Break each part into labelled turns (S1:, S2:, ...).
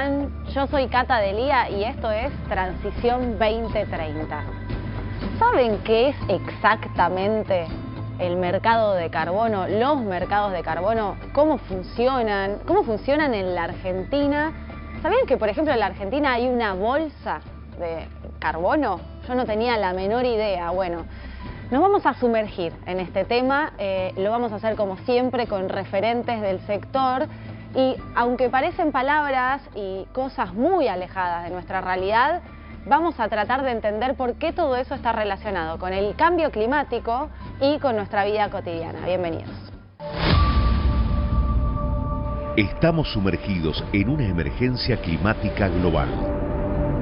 S1: están? Yo soy Cata Delía y esto es Transición 2030. ¿Saben qué es exactamente el mercado de carbono, los mercados de carbono? ¿Cómo funcionan? ¿Cómo funcionan en la Argentina? ¿Sabían que, por ejemplo, en la Argentina hay una bolsa de carbono? Yo no tenía la menor idea. Bueno, nos vamos a sumergir en este tema, lo vamos a hacer como siempre con referentes del sector y aunque parecen palabras y cosas muy alejadas de nuestra realidad, vamos a tratar de entender por qué todo eso está relacionado con el cambio climático y con nuestra vida cotidiana. Bienvenidos.
S2: Estamos sumergidos en una emergencia climática global.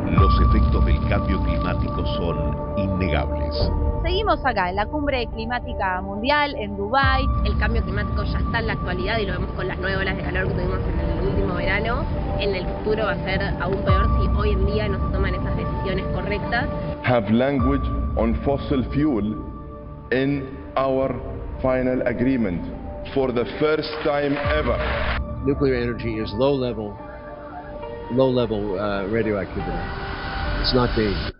S2: Los efectos del cambio climático son innegables.
S3: Seguimos acá en la cumbre climática mundial en Dubái. El cambio climático ya está en la actualidad y lo vemos con las 9 olas de calor que tuvimos en el último verano. En el futuro va a ser aún peor si hoy en día no se toman esas decisiones correctas.
S4: Have language on fossil fuel in our final agreement for the first time ever.
S5: Nuclear energy is low level radioactivity. It's not dangerous.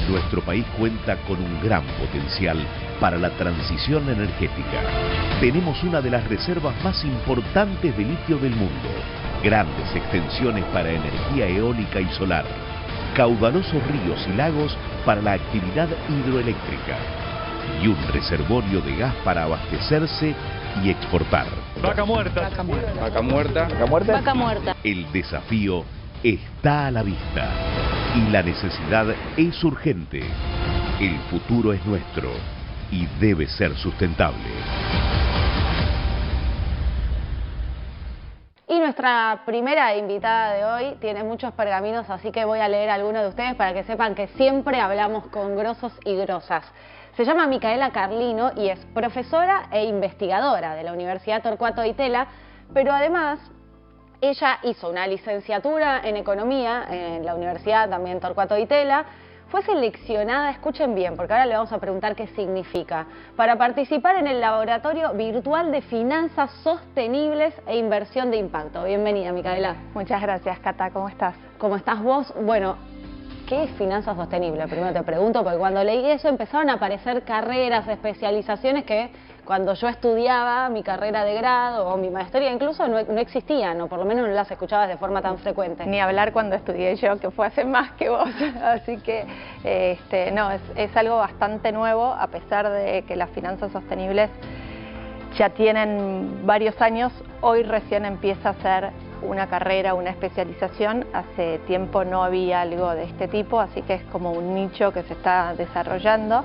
S2: Nuestro país cuenta con un gran potencial para la transición energética. Tenemos una de las reservas más importantes de litio del mundo, grandes extensiones para energía eólica y solar, caudalosos ríos y lagos para la actividad hidroeléctrica y un reservorio de gas para abastecerse y exportar.
S6: Vaca muerta.
S7: Vaca muerta.
S4: Vaca muerta.
S7: Vaca muerta.
S3: Vaca muerta.
S2: El desafío está a la vista y la necesidad es urgente. El futuro es nuestro y debe ser sustentable.
S1: Y nuestra primera invitada de hoy tiene muchos pergaminos, así que voy a leer algunos de ustedes para que sepan que siempre hablamos con grosos y grosas. Se llama Micaela Carlino y es profesora e investigadora de la Universidad Torcuato Di Tella, pero además ella hizo una licenciatura en Economía en la Universidad también Torcuato Di Tella. Fue seleccionada, escuchen bien, porque ahora le vamos a preguntar qué significa, para participar en el Laboratorio Virtual de Finanzas Sostenibles e Inversión de Impacto. Bienvenida, Micaela.
S7: Muchas gracias, Cata. ¿Cómo estás?
S1: ¿Cómo estás vos? Bueno, ¿qué es finanzas sostenibles? Primero te pregunto, porque cuando leí eso empezaron a aparecer carreras, especializaciones que cuando yo estudiaba mi carrera de grado o mi maestría incluso no existían, o por lo menos no las escuchabas de forma tan frecuente.
S7: Ni hablar cuando estudié yo, que fue hace más que vos. Así que no, es algo bastante nuevo, a pesar de que las finanzas sostenibles ya tienen varios años. Hoy recién empieza a ser una carrera, una especialización. Hace tiempo no había algo de este tipo, así que es como un nicho que se está desarrollando.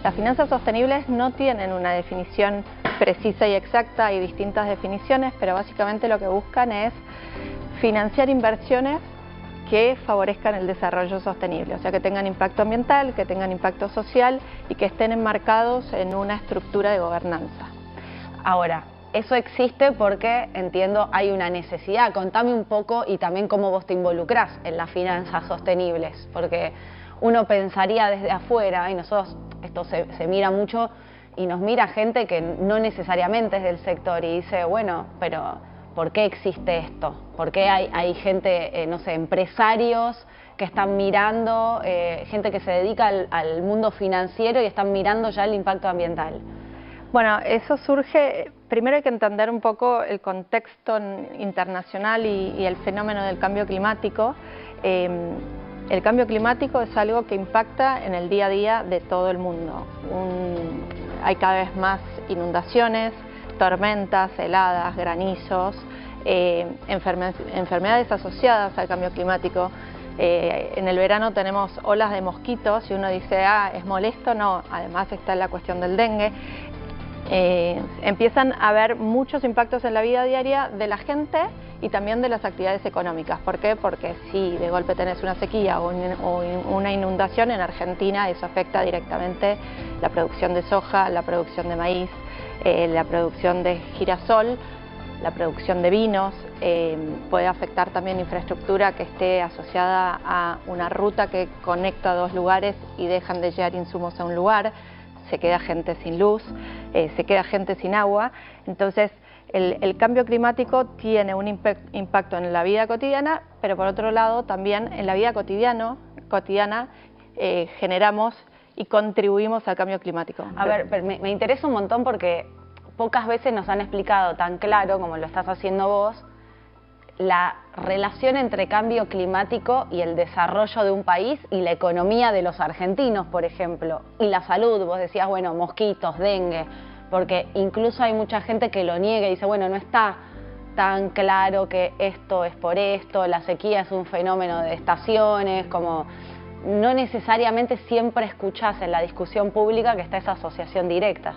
S7: Las finanzas sostenibles no tienen una definición precisa y exacta, hay distintas definiciones, pero básicamente lo que buscan es financiar inversiones que favorezcan el desarrollo sostenible, o sea, que tengan impacto ambiental, que tengan impacto social y que estén enmarcados en una estructura de gobernanza.
S1: Ahora, eso existe porque, entiendo, hay una necesidad. Contame un poco y también cómo vos te involucrás en las finanzas sostenibles, porque uno pensaría desde afuera, y nosotros, esto se mira mucho y nos mira gente que no necesariamente es del sector y dice, bueno, pero ¿por qué existe esto? ¿Por qué hay gente, no sé, empresarios que están mirando, gente que se dedica al mundo financiero y están mirando ya el impacto ambiental?
S7: Bueno, eso surge, primero hay que entender un poco el contexto internacional y el fenómeno del cambio climático. El cambio climático es algo que impacta en el día a día de todo el mundo. Hay cada vez más inundaciones, tormentas, heladas, granizos, enfermedades asociadas al cambio climático. En el verano tenemos olas de mosquitos y uno dice, ¿es molesto? No, además está la cuestión del dengue. Empiezan a haber muchos impactos en la vida diaria de la gente y también de las actividades económicas. ¿Por qué? Porque si de golpe tenés una sequía o una inundación en Argentina, eso afecta directamente la producción de soja, la producción de maíz, la producción de girasol, la producción de vinos, puede afectar también infraestructura que esté asociada a una ruta que conecta dos lugares y dejan de llevar insumos a un lugar, se queda gente sin luz, se queda gente sin agua. Entonces el cambio climático tiene un impacto en la vida cotidiana, pero por otro lado también en la vida cotidiana generamos y contribuimos al cambio climático.
S1: A ver, pero me interesa un montón porque pocas veces nos han explicado tan claro como lo estás haciendo vos la relación entre cambio climático y el desarrollo de un país y la economía de los argentinos, por ejemplo, y la salud. Vos decías, bueno, mosquitos, dengue, porque incluso hay mucha gente que lo niega y dice, bueno, no está tan claro que esto es por esto, la sequía es un fenómeno de estaciones, como no necesariamente siempre escuchás en la discusión pública que está esa asociación directa.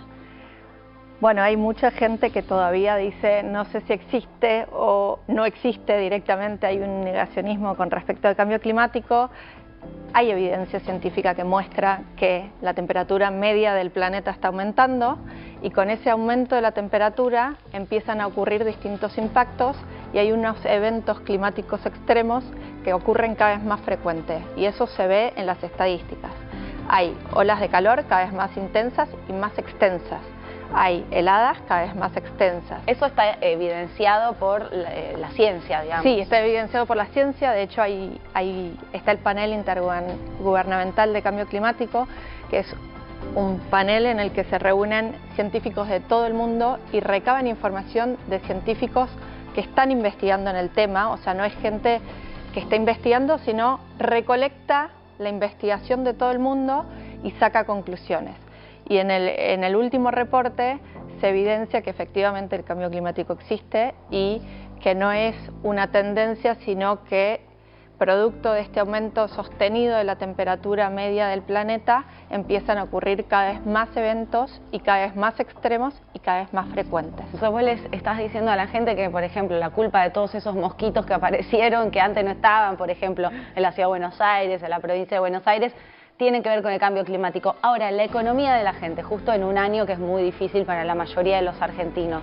S7: Bueno, hay mucha gente que todavía dice, no sé si existe o no existe directamente, hay un negacionismo con respecto al cambio climático. Hay evidencia científica que muestra que la temperatura media del planeta está aumentando y con ese aumento de la temperatura empiezan a ocurrir distintos impactos y hay unos eventos climáticos extremos que ocurren cada vez más frecuentes y eso se ve en las estadísticas. Hay olas de calor cada vez más intensas y más extensas. Hay heladas cada vez más extensas.
S1: Eso está evidenciado por la ciencia, digamos.
S7: Sí, está evidenciado por la ciencia. De hecho, está el panel intergubernamental de cambio climático, que es un panel en el que se reúnen científicos de todo el mundo y recaban información de científicos que están investigando en el tema. O sea, no es gente que está investigando, sino recolecta la investigación de todo el mundo y saca conclusiones. Y en el último reporte se evidencia que efectivamente el cambio climático existe y que no es una tendencia, sino que producto de este aumento sostenido de la temperatura media del planeta empiezan a ocurrir cada vez más eventos y cada vez más extremos y cada vez más frecuentes.
S1: Entonces vos les estás diciendo a la gente que, por ejemplo, la culpa de todos esos mosquitos que aparecieron, que antes no estaban, por ejemplo, en la ciudad de Buenos Aires, en la provincia de Buenos Aires, tiene que ver con el cambio climático. Ahora, la economía de la gente, justo en un año que es muy difícil para la mayoría de los argentinos,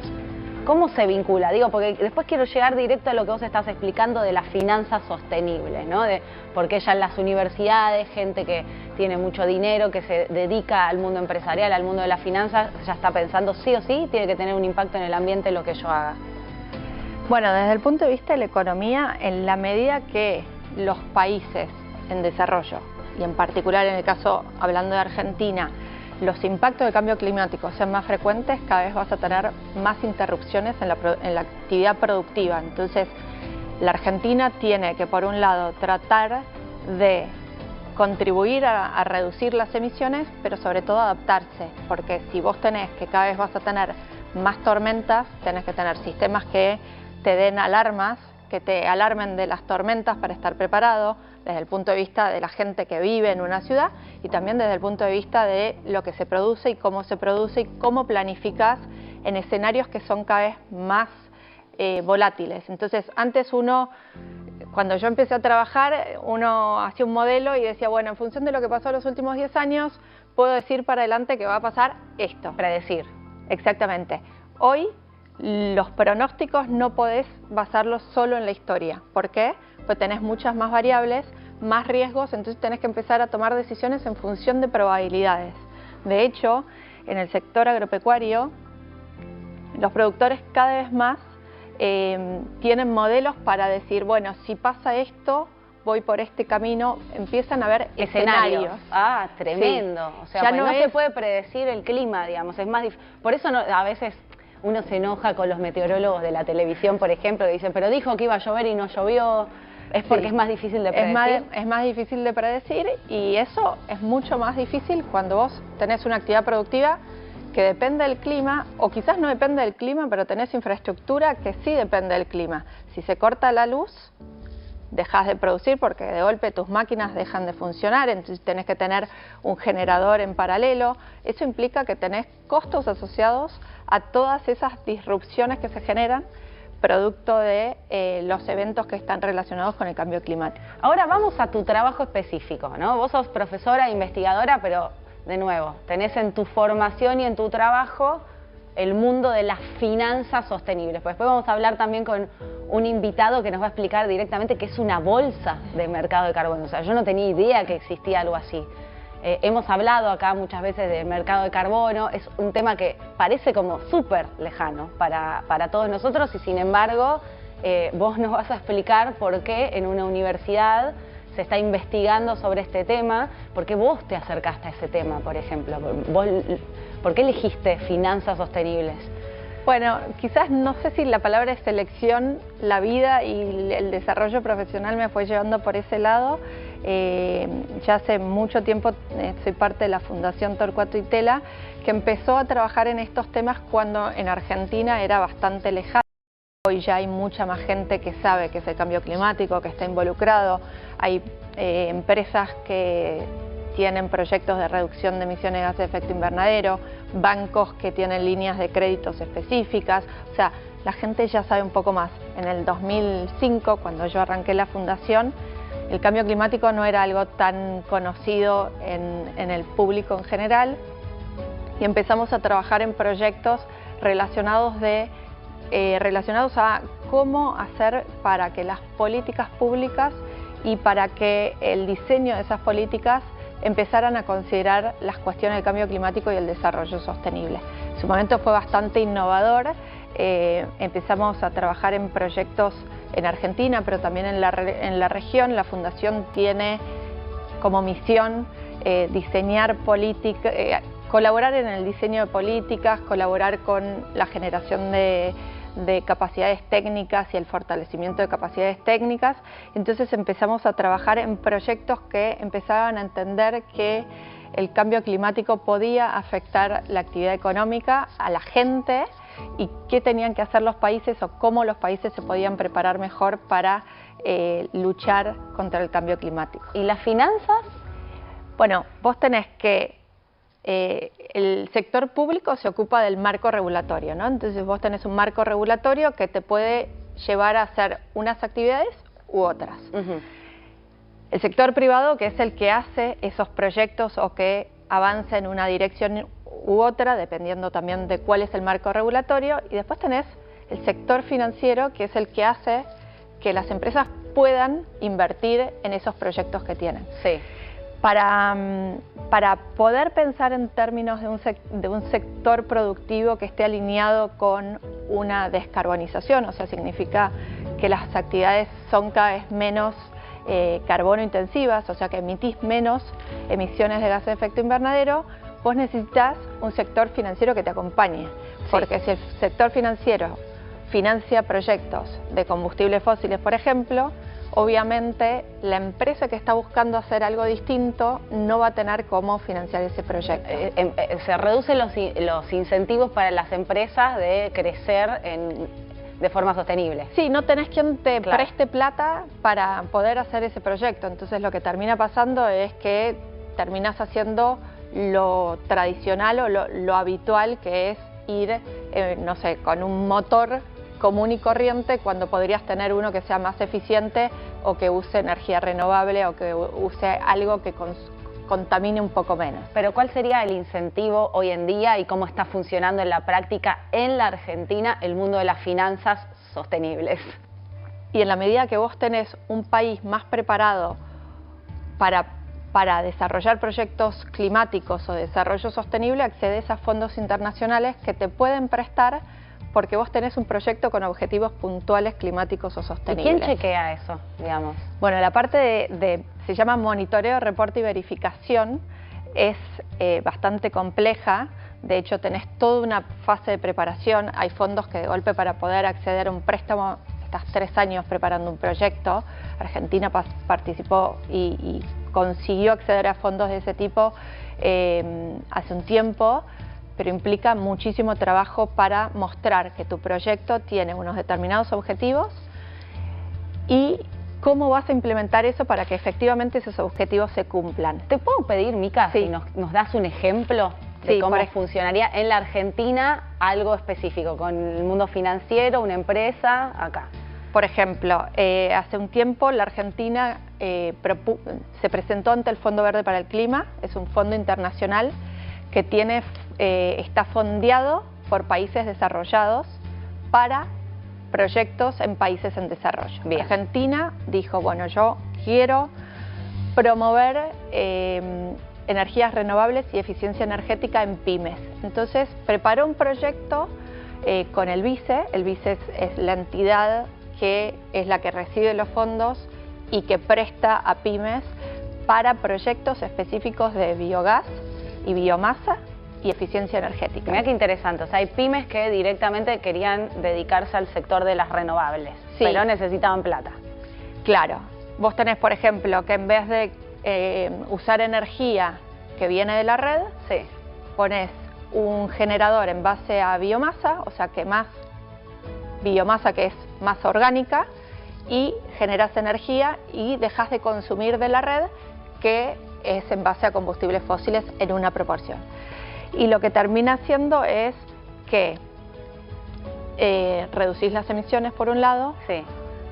S1: ¿cómo se vincula? Digo, porque después quiero llegar directo a lo que vos estás explicando de las finanzas sostenibles, ¿no? Porque ya en las universidades, gente que tiene mucho dinero, que se dedica al mundo empresarial, al mundo de las finanzas, ya está pensando sí o sí, tiene que tener un impacto en el ambiente lo que yo haga.
S7: Bueno, desde el punto de vista de la economía, en la medida que los países en desarrollo, y en particular en el caso, hablando de Argentina, los impactos del cambio climático sean más frecuentes, cada vez vas a tener más interrupciones en la actividad productiva. Entonces, la Argentina tiene que, por un lado, tratar de contribuir a reducir las emisiones, pero sobre todo adaptarse, porque si vos tenés que cada vez vas a tener más tormentas, tenés que tener sistemas que te den alarmas, que te alarmen de las tormentas para estar preparado, desde el punto de vista de la gente que vive en una ciudad y también desde el punto de vista de lo que se produce y cómo planificas en escenarios que son cada vez más volátiles. Entonces, antes cuando yo empecé a trabajar, uno hacía un modelo y decía, bueno, en función de lo que pasó en los últimos 10 años, puedo decir para adelante que va a pasar esto.
S1: Predecir.
S7: Exactamente. Hoy, los pronósticos no podés basarlos solo en la historia. ¿Por qué? Pues tenés muchas más variables, más riesgos, entonces tenés que empezar a tomar decisiones en función de probabilidades. De hecho, en el sector agropecuario, los productores cada vez más tienen modelos para decir, bueno, si pasa esto, voy por este camino, empiezan a ver escenarios.
S1: Ah, tremendo. Sí. O sea, ya no se puede predecir el clima, digamos, es más por eso a veces uno se enoja con los meteorólogos de la televisión, por ejemplo, que dicen, pero dijo que iba a llover y no llovió. Es porque es más difícil de predecir.
S7: Es más difícil de predecir y eso es mucho más difícil cuando vos tenés una actividad productiva que depende del clima, o quizás no depende del clima, pero tenés infraestructura que sí depende del clima. Si se corta la luz, dejas de producir porque de golpe tus máquinas dejan de funcionar, entonces tenés que tener un generador en paralelo. Eso implica que tenés costos asociados a todas esas disrupciones que se generan producto de los eventos que están relacionados con el cambio climático.
S1: Ahora vamos a tu trabajo específico, ¿no? Vos sos profesora, investigadora, pero de nuevo, tenés en tu formación y en tu trabajo el mundo de las finanzas sostenibles. Pues después vamos a hablar también con un invitado que nos va a explicar directamente qué es una bolsa de mercado de carbono. O sea, yo no tenía idea que existía algo así. Hemos hablado acá muchas veces de mercado de carbono, es un tema que parece como súper lejano para todos nosotros y sin embargo vos nos vas a explicar por qué en una universidad se está investigando sobre este tema, por qué vos te acercaste a ese tema, por ejemplo. ¿Por qué elegiste finanzas sostenibles?
S7: Bueno, quizás no sé si la palabra es selección, la vida y el desarrollo profesional me fue llevando por ese lado. Ya hace mucho tiempo soy parte de la Fundación Torcuato Itela, que empezó a trabajar en estos temas cuando en Argentina era bastante lejano. Hoy ya hay mucha más gente que sabe que es el cambio climático, que está involucrado. Hay empresas que tienen proyectos de reducción de emisiones de gases de efecto invernadero, bancos que tienen líneas de créditos específicas. O sea, la gente ya sabe un poco más. En el 2005, cuando yo arranqué la fundación, el cambio climático no era algo tan conocido en el público en general y empezamos a trabajar en proyectos relacionados a cómo hacer para que las políticas públicas y para que el diseño de esas políticas empezaran a considerar las cuestiones del cambio climático y el desarrollo sostenible. En su momento fue bastante innovador. Empezamos a trabajar en proyectos en Argentina, pero también en la región. La Fundación tiene como misión diseñar políticas, colaborar en el diseño de políticas, colaborar con la generación de capacidades técnicas y el fortalecimiento de capacidades técnicas. Entonces empezamos a trabajar en proyectos que empezaban a entender que el cambio climático podía afectar la actividad económica, a la gente, y qué tenían que hacer los países o cómo los países se podían preparar mejor para luchar contra el cambio climático.
S1: ¿Y las finanzas?
S7: Bueno, vos tenés que el sector público se ocupa del marco regulatorio, ¿no? Entonces vos tenés un marco regulatorio que te puede llevar a hacer unas actividades u otras. El sector privado, que es el que hace esos proyectos o que avanza en una dirección u otra, dependiendo también de cuál es el marco regulatorio. Y después tenés el sector financiero, que es el que hace que las empresas puedan invertir en esos proyectos que tienen.
S1: Sí.
S7: Para poder pensar en términos de un sector productivo que esté alineado con una descarbonización, o sea, significa que las actividades son cada vez menos carbono intensivas, o sea, que emitís menos emisiones de gases de efecto invernadero, vos necesitas un sector financiero que te acompañe, porque si el sector financiero financia proyectos de combustibles fósiles, por ejemplo, obviamente la empresa que está buscando hacer algo distinto no va a tener cómo financiar ese proyecto.
S1: Se reducen los incentivos para las empresas de crecer de forma sostenible.
S7: Sí, no tenés quien te preste plata para poder hacer ese proyecto. Entonces lo que termina pasando es que terminas haciendo lo tradicional o lo habitual, que es ir, no sé, con un motor común y corriente, cuando podrías tener uno que sea más eficiente o que use energía renovable o que use algo que contamine un poco menos.
S1: Pero ¿cuál sería el incentivo hoy en día y cómo está funcionando en la práctica en la Argentina el mundo de las finanzas sostenibles?
S7: Y en la medida que vos tenés un país más preparado para desarrollar proyectos climáticos o desarrollo sostenible, accedes a fondos internacionales que te pueden prestar porque vos tenés un proyecto con objetivos puntuales climáticos o sostenibles.
S1: ¿Y quién chequea eso, digamos?
S7: Bueno, la parte se llama monitoreo, reporte y verificación, es bastante compleja. De hecho, tenés toda una fase de preparación. Hay fondos que de golpe, para poder acceder a un préstamo, estás 3 años preparando un proyecto. Argentina participó y consiguió acceder a fondos de ese tipo hace un tiempo, pero implica muchísimo trabajo para mostrar que tu proyecto tiene unos determinados objetivos y cómo vas a implementar eso para que efectivamente esos objetivos se cumplan.
S1: ¿Te puedo pedir, Mica,
S7: sí,
S1: si nos das un ejemplo de cómo funcionaría en la Argentina algo específico, con el mundo financiero, una empresa, acá?
S7: Por ejemplo, hace un tiempo la Argentina se presentó ante el Fondo Verde para el Clima. Es un fondo internacional que está fondeado por países desarrollados para proyectos en países en desarrollo.
S1: Bien.
S7: Argentina dijo, bueno, yo quiero promover energías renovables y eficiencia energética en pymes. Entonces preparó un proyecto con el BICE. El BICE es la entidad que es la que recibe los fondos y que presta a pymes para proyectos específicos de biogás y biomasa y eficiencia energética.
S1: Mira qué interesante, o sea, hay pymes que directamente querían dedicarse al sector de las renovables,
S7: Sí.
S1: pero necesitaban plata.
S7: Claro, vos tenés, por ejemplo, que en vez de usar energía que viene de la red,
S1: Sí.
S7: pones un generador en base a biomasa, o sea que más biomasa que es más orgánica, y generas energía y dejas de consumir de la red, que es en base a combustibles fósiles en una proporción. Y lo que termina haciendo es que reducís las emisiones por un lado,
S1: Sí.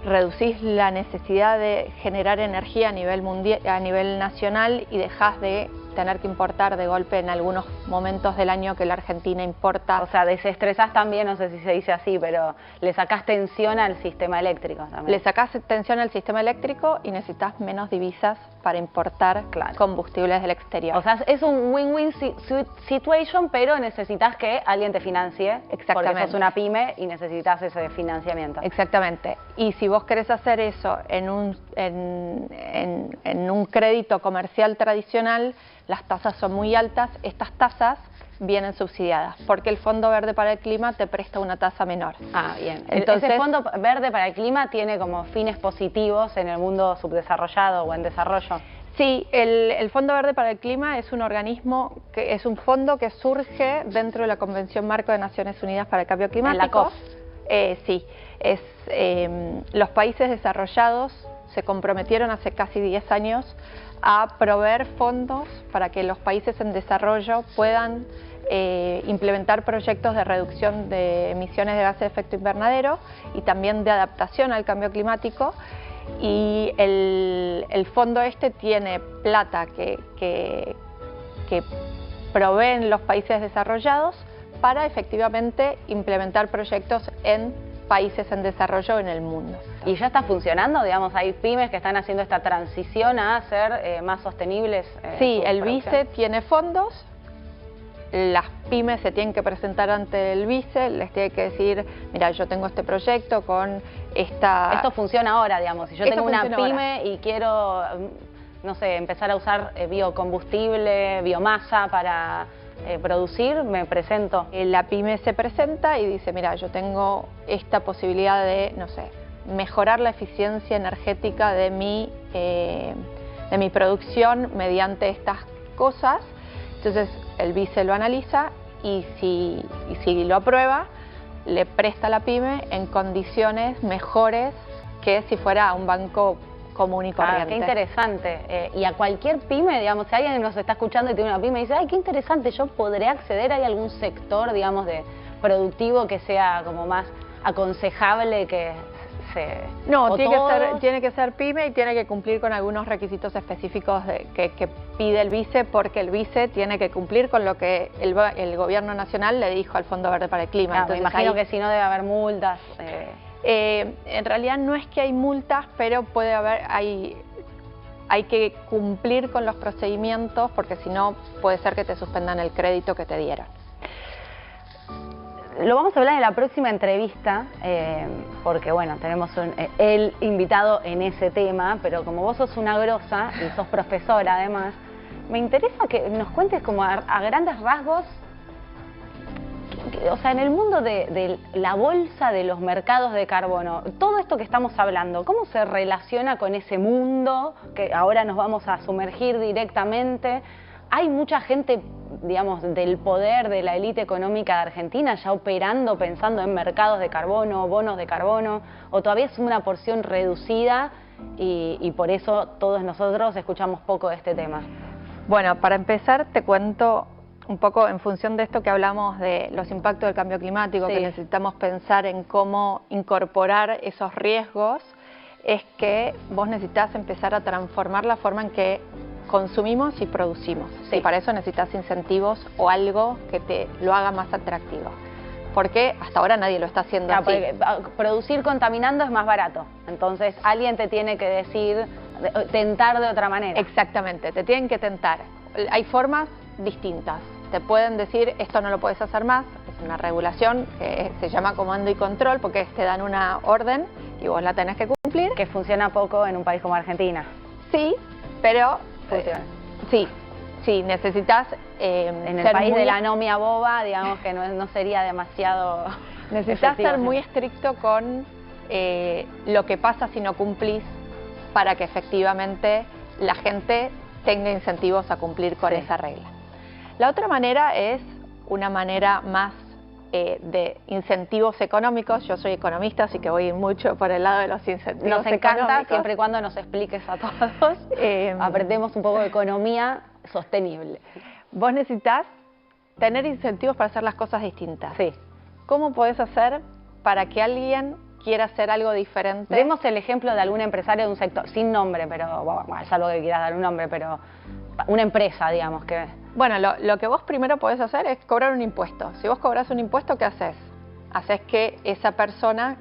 S7: reducís la necesidad de generar energía a nivel mundial, a nivel nacional, y dejás de tener que importar de golpe en algunos momentos del año que la Argentina importa.
S1: O sea, desestresás también, no sé si se dice así, pero le sacás tensión al sistema eléctrico también.
S7: Le sacás tensión al sistema eléctrico y necesitas menos divisas para importar
S1: Claro.
S7: combustibles del exterior.
S1: O sea, es un win-win situation, pero necesitas que alguien te financie. Porque
S7: Exactamente.
S1: sos una pyme y necesitas ese financiamiento.
S7: Exactamente. Y si vos querés hacer eso en un crédito comercial tradicional, las tasas son muy altas. Estas tasas vienen subsidiadas porque el Fondo Verde para el Clima te presta una tasa menor.
S1: Ah, bien.
S7: Entonces,
S1: Ese Fondo Verde para el Clima tiene como fines positivos en el mundo subdesarrollado o en desarrollo.
S7: Sí, el Fondo Verde para el Clima es un organismo, que es un fondo que surge dentro de la Convención Marco de Naciones Unidas para el Cambio Climático.
S1: En la COP.
S7: Sí, los países desarrollados se comprometieron hace casi 10 años a proveer fondos para que los países en desarrollo puedan implementar proyectos de reducción de emisiones de gases de efecto invernadero y también de adaptación al cambio climático. Y el fondo tiene plata que proveen los países desarrollados para efectivamente implementar proyectos en países en desarrollo en el mundo.
S1: ¿Y ya está funcionando? Digamos, hay pymes que están haciendo esta transición a ser más sostenibles.
S7: Sí,
S1: su
S7: el
S1: producción.
S7: vice tiene fondos, las pymes se tienen que presentar ante el vice, les tiene que decir, mira, yo tengo este proyecto con esta...
S1: Esto funciona ahora, digamos. Si yo
S7: Esto
S1: tengo una
S7: funciona
S1: pyme y quiero, no sé, empezar a usar biocombustible, biomasa para producir, me presento.
S7: La pyme se presenta y dice, mira, yo tengo esta posibilidad de, no sé, mejorar la eficiencia energética de mi producción mediante estas cosas. Entonces el vice lo analiza y si lo aprueba, le presta a la pyme en condiciones mejores que si fuera a un banco común y corriente.
S1: Qué interesante. Y a cualquier pyme, digamos, si alguien nos está escuchando y tiene una pyme y dice, ay, qué interesante, yo podré acceder, ¿hay algún sector, digamos, de productivo que sea como más aconsejable que se...
S7: No,
S1: o
S7: tiene que ser pyme y tiene que cumplir con algunos requisitos específicos que pide el vice, porque el vice tiene que cumplir con lo que el gobierno nacional le dijo al Fondo Verde para el Clima.
S1: Entonces, me imagino que si no debe haber multas.
S7: En realidad no es que hay multas, pero puede haber, hay que cumplir con los procedimientos, porque si no puede ser que te suspendan el crédito que te dieron.
S1: Lo vamos a hablar en la próxima entrevista, porque bueno, tenemos el invitado en ese tema, pero como vos sos una grosa y sos profesora además, me interesa que nos cuentes como a grandes rasgos, o sea, en el mundo de la bolsa de los mercados de carbono, todo esto que estamos hablando, ¿cómo se relaciona con ese mundo que ahora nos vamos a sumergir directamente? Hay mucha gente, digamos, del poder de la élite económica de Argentina ya operando, pensando en mercados de carbono, bonos de carbono, o todavía es una porción reducida y por eso todos nosotros escuchamos poco de este tema.
S7: Bueno, para empezar te cuento un poco en función de esto que hablamos de los impactos del cambio climático,
S1: Sí.
S7: que necesitamos pensar en cómo incorporar esos riesgos, es que vos necesitas empezar a transformar la forma en que consumimos y producimos.
S1: Sí.
S7: Y para eso necesitas incentivos o algo que te lo haga más atractivo. Porque hasta ahora nadie lo está haciendo
S1: Claro,
S7: así.
S1: porque producir contaminando es más barato, entonces alguien te tiene que decir, tentar de otra manera.
S7: Exactamente, te tienen que tentar. Hay formas distintas. Te pueden decir, esto no lo puedes hacer más, es una regulación que se llama comando y control, porque te dan una orden y y vos la tenés que cumplir.
S1: Que funciona poco en un país como Argentina.
S7: Sí, pero
S1: Funciona.
S7: sí, necesitas
S1: En el
S7: ser
S1: país
S7: muy
S1: de la anomia boba, digamos que no sería demasiado
S7: necesitas
S1: efectivo,
S7: ser
S1: ¿no?
S7: muy estricto con lo que pasa si no cumplís para que efectivamente la gente tenga incentivos a cumplir con
S1: Sí.
S7: esa regla. La otra manera es una manera más de incentivos económicos. Yo soy economista, así que voy mucho por el lado de los incentivos
S1: Nos encanta,
S7: económicos.
S1: siempre y cuando nos expliques a todos, aprendemos un poco de economía sostenible.
S7: Vos necesitas tener incentivos para hacer las cosas distintas.
S1: Sí.
S7: ¿Cómo podés hacer para que alguien quiera hacer algo diferente?
S1: Demos el ejemplo de algún empresario de un sector, sin nombre, pero bueno, salvo que quieras dar un nombre, pero una empresa, digamos, que...
S7: Bueno, lo que vos primero podés hacer es cobrar un impuesto. Si vos cobrás un impuesto, ¿qué haces? Haces que esa persona,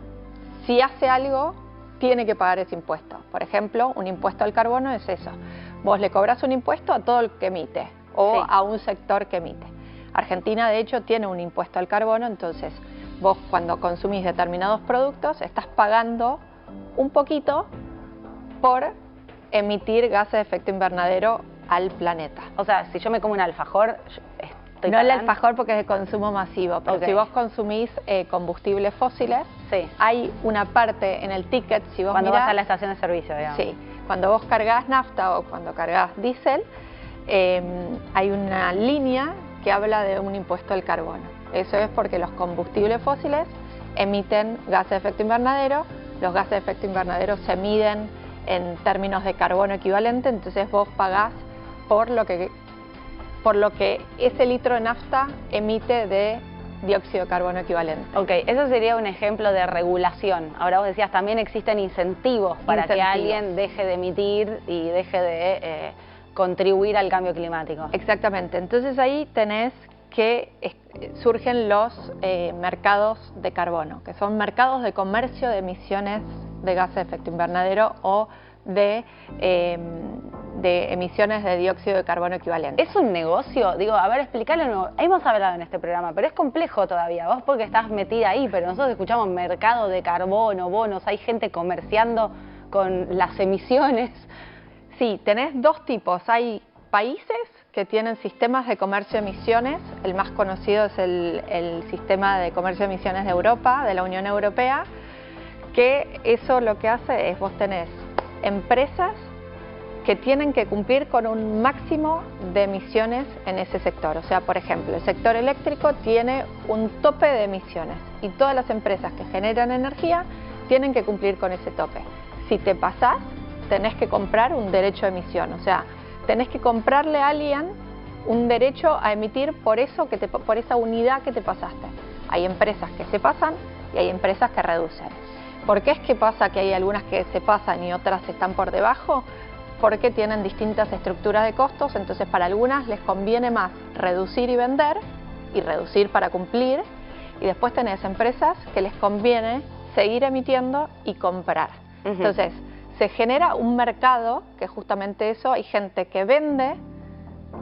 S7: si hace algo, tiene que pagar ese impuesto. Por ejemplo, un impuesto al carbono es eso. Vos le cobrás un impuesto a todo el que emite o
S1: Sí.
S7: a un sector que emite. Argentina, de hecho, tiene un impuesto al carbono, entonces vos cuando consumís determinados productos estás pagando un poquito por emitir gases de efecto invernadero al planeta.
S1: O sea, si yo me como un alfajor, estoy
S7: No el
S1: pagando.
S7: alfajor porque es de consumo masivo, pero
S1: Ok.
S7: si vos consumís combustibles fósiles,
S1: Sí.
S7: hay una parte en el ticket, si vos
S1: Cuando
S7: mirás,
S1: vas a la estación de servicio, digamos.
S7: sí, cuando vos cargas nafta o cuando cargas diésel, hay una línea que habla de un impuesto al carbono. Eso es porque los combustibles fósiles emiten gases de efecto invernadero, los gases de efecto invernadero se miden en términos de carbono equivalente, entonces vos pagás por lo que ese litro de nafta emite de dióxido de carbono equivalente.
S1: Ok, eso sería un ejemplo de regulación. Ahora vos decías, también existen incentivos para que
S7: Incentivos.
S1: alguien deje de emitir y deje de contribuir al cambio climático.
S7: Exactamente, entonces ahí tenés que surgen los mercados de carbono, que son mercados de comercio de emisiones de gases de efecto invernadero o de emisiones de dióxido de carbono equivalente.
S1: ¿Es un negocio? Digo, a ver, explícalo. Hemos hablado en este programa, pero es complejo todavía. Vos porque estás metida ahí, pero nosotros escuchamos mercado de carbono, bonos, hay gente comerciando con las emisiones.
S7: Sí, tenés dos tipos. Hay países que tienen sistemas de comercio de emisiones. El más conocido es el sistema de comercio de emisiones de Europa, de la Unión Europea, que eso lo que hace es vos tenés empresas que tienen que cumplir con un máximo de emisiones en ese sector. O sea, por ejemplo, el sector eléctrico tiene un tope de emisiones y todas las empresas que generan energía tienen que cumplir con ese tope. Si te pasás, tenés que comprar un derecho de emisión. O sea, tenés que comprarle a alguien un derecho a emitir por eso por esa unidad que te pasaste. Hay empresas que se pasan y hay empresas que reducen. ¿Por qué es que pasa que hay algunas que se pasan y otras están por debajo? Porque tienen distintas estructuras de costos, entonces para algunas les conviene más reducir y vender, y reducir para cumplir, y después tenés empresas que les conviene seguir emitiendo y comprar. Entonces, se genera un mercado que justamente eso, hay gente que vende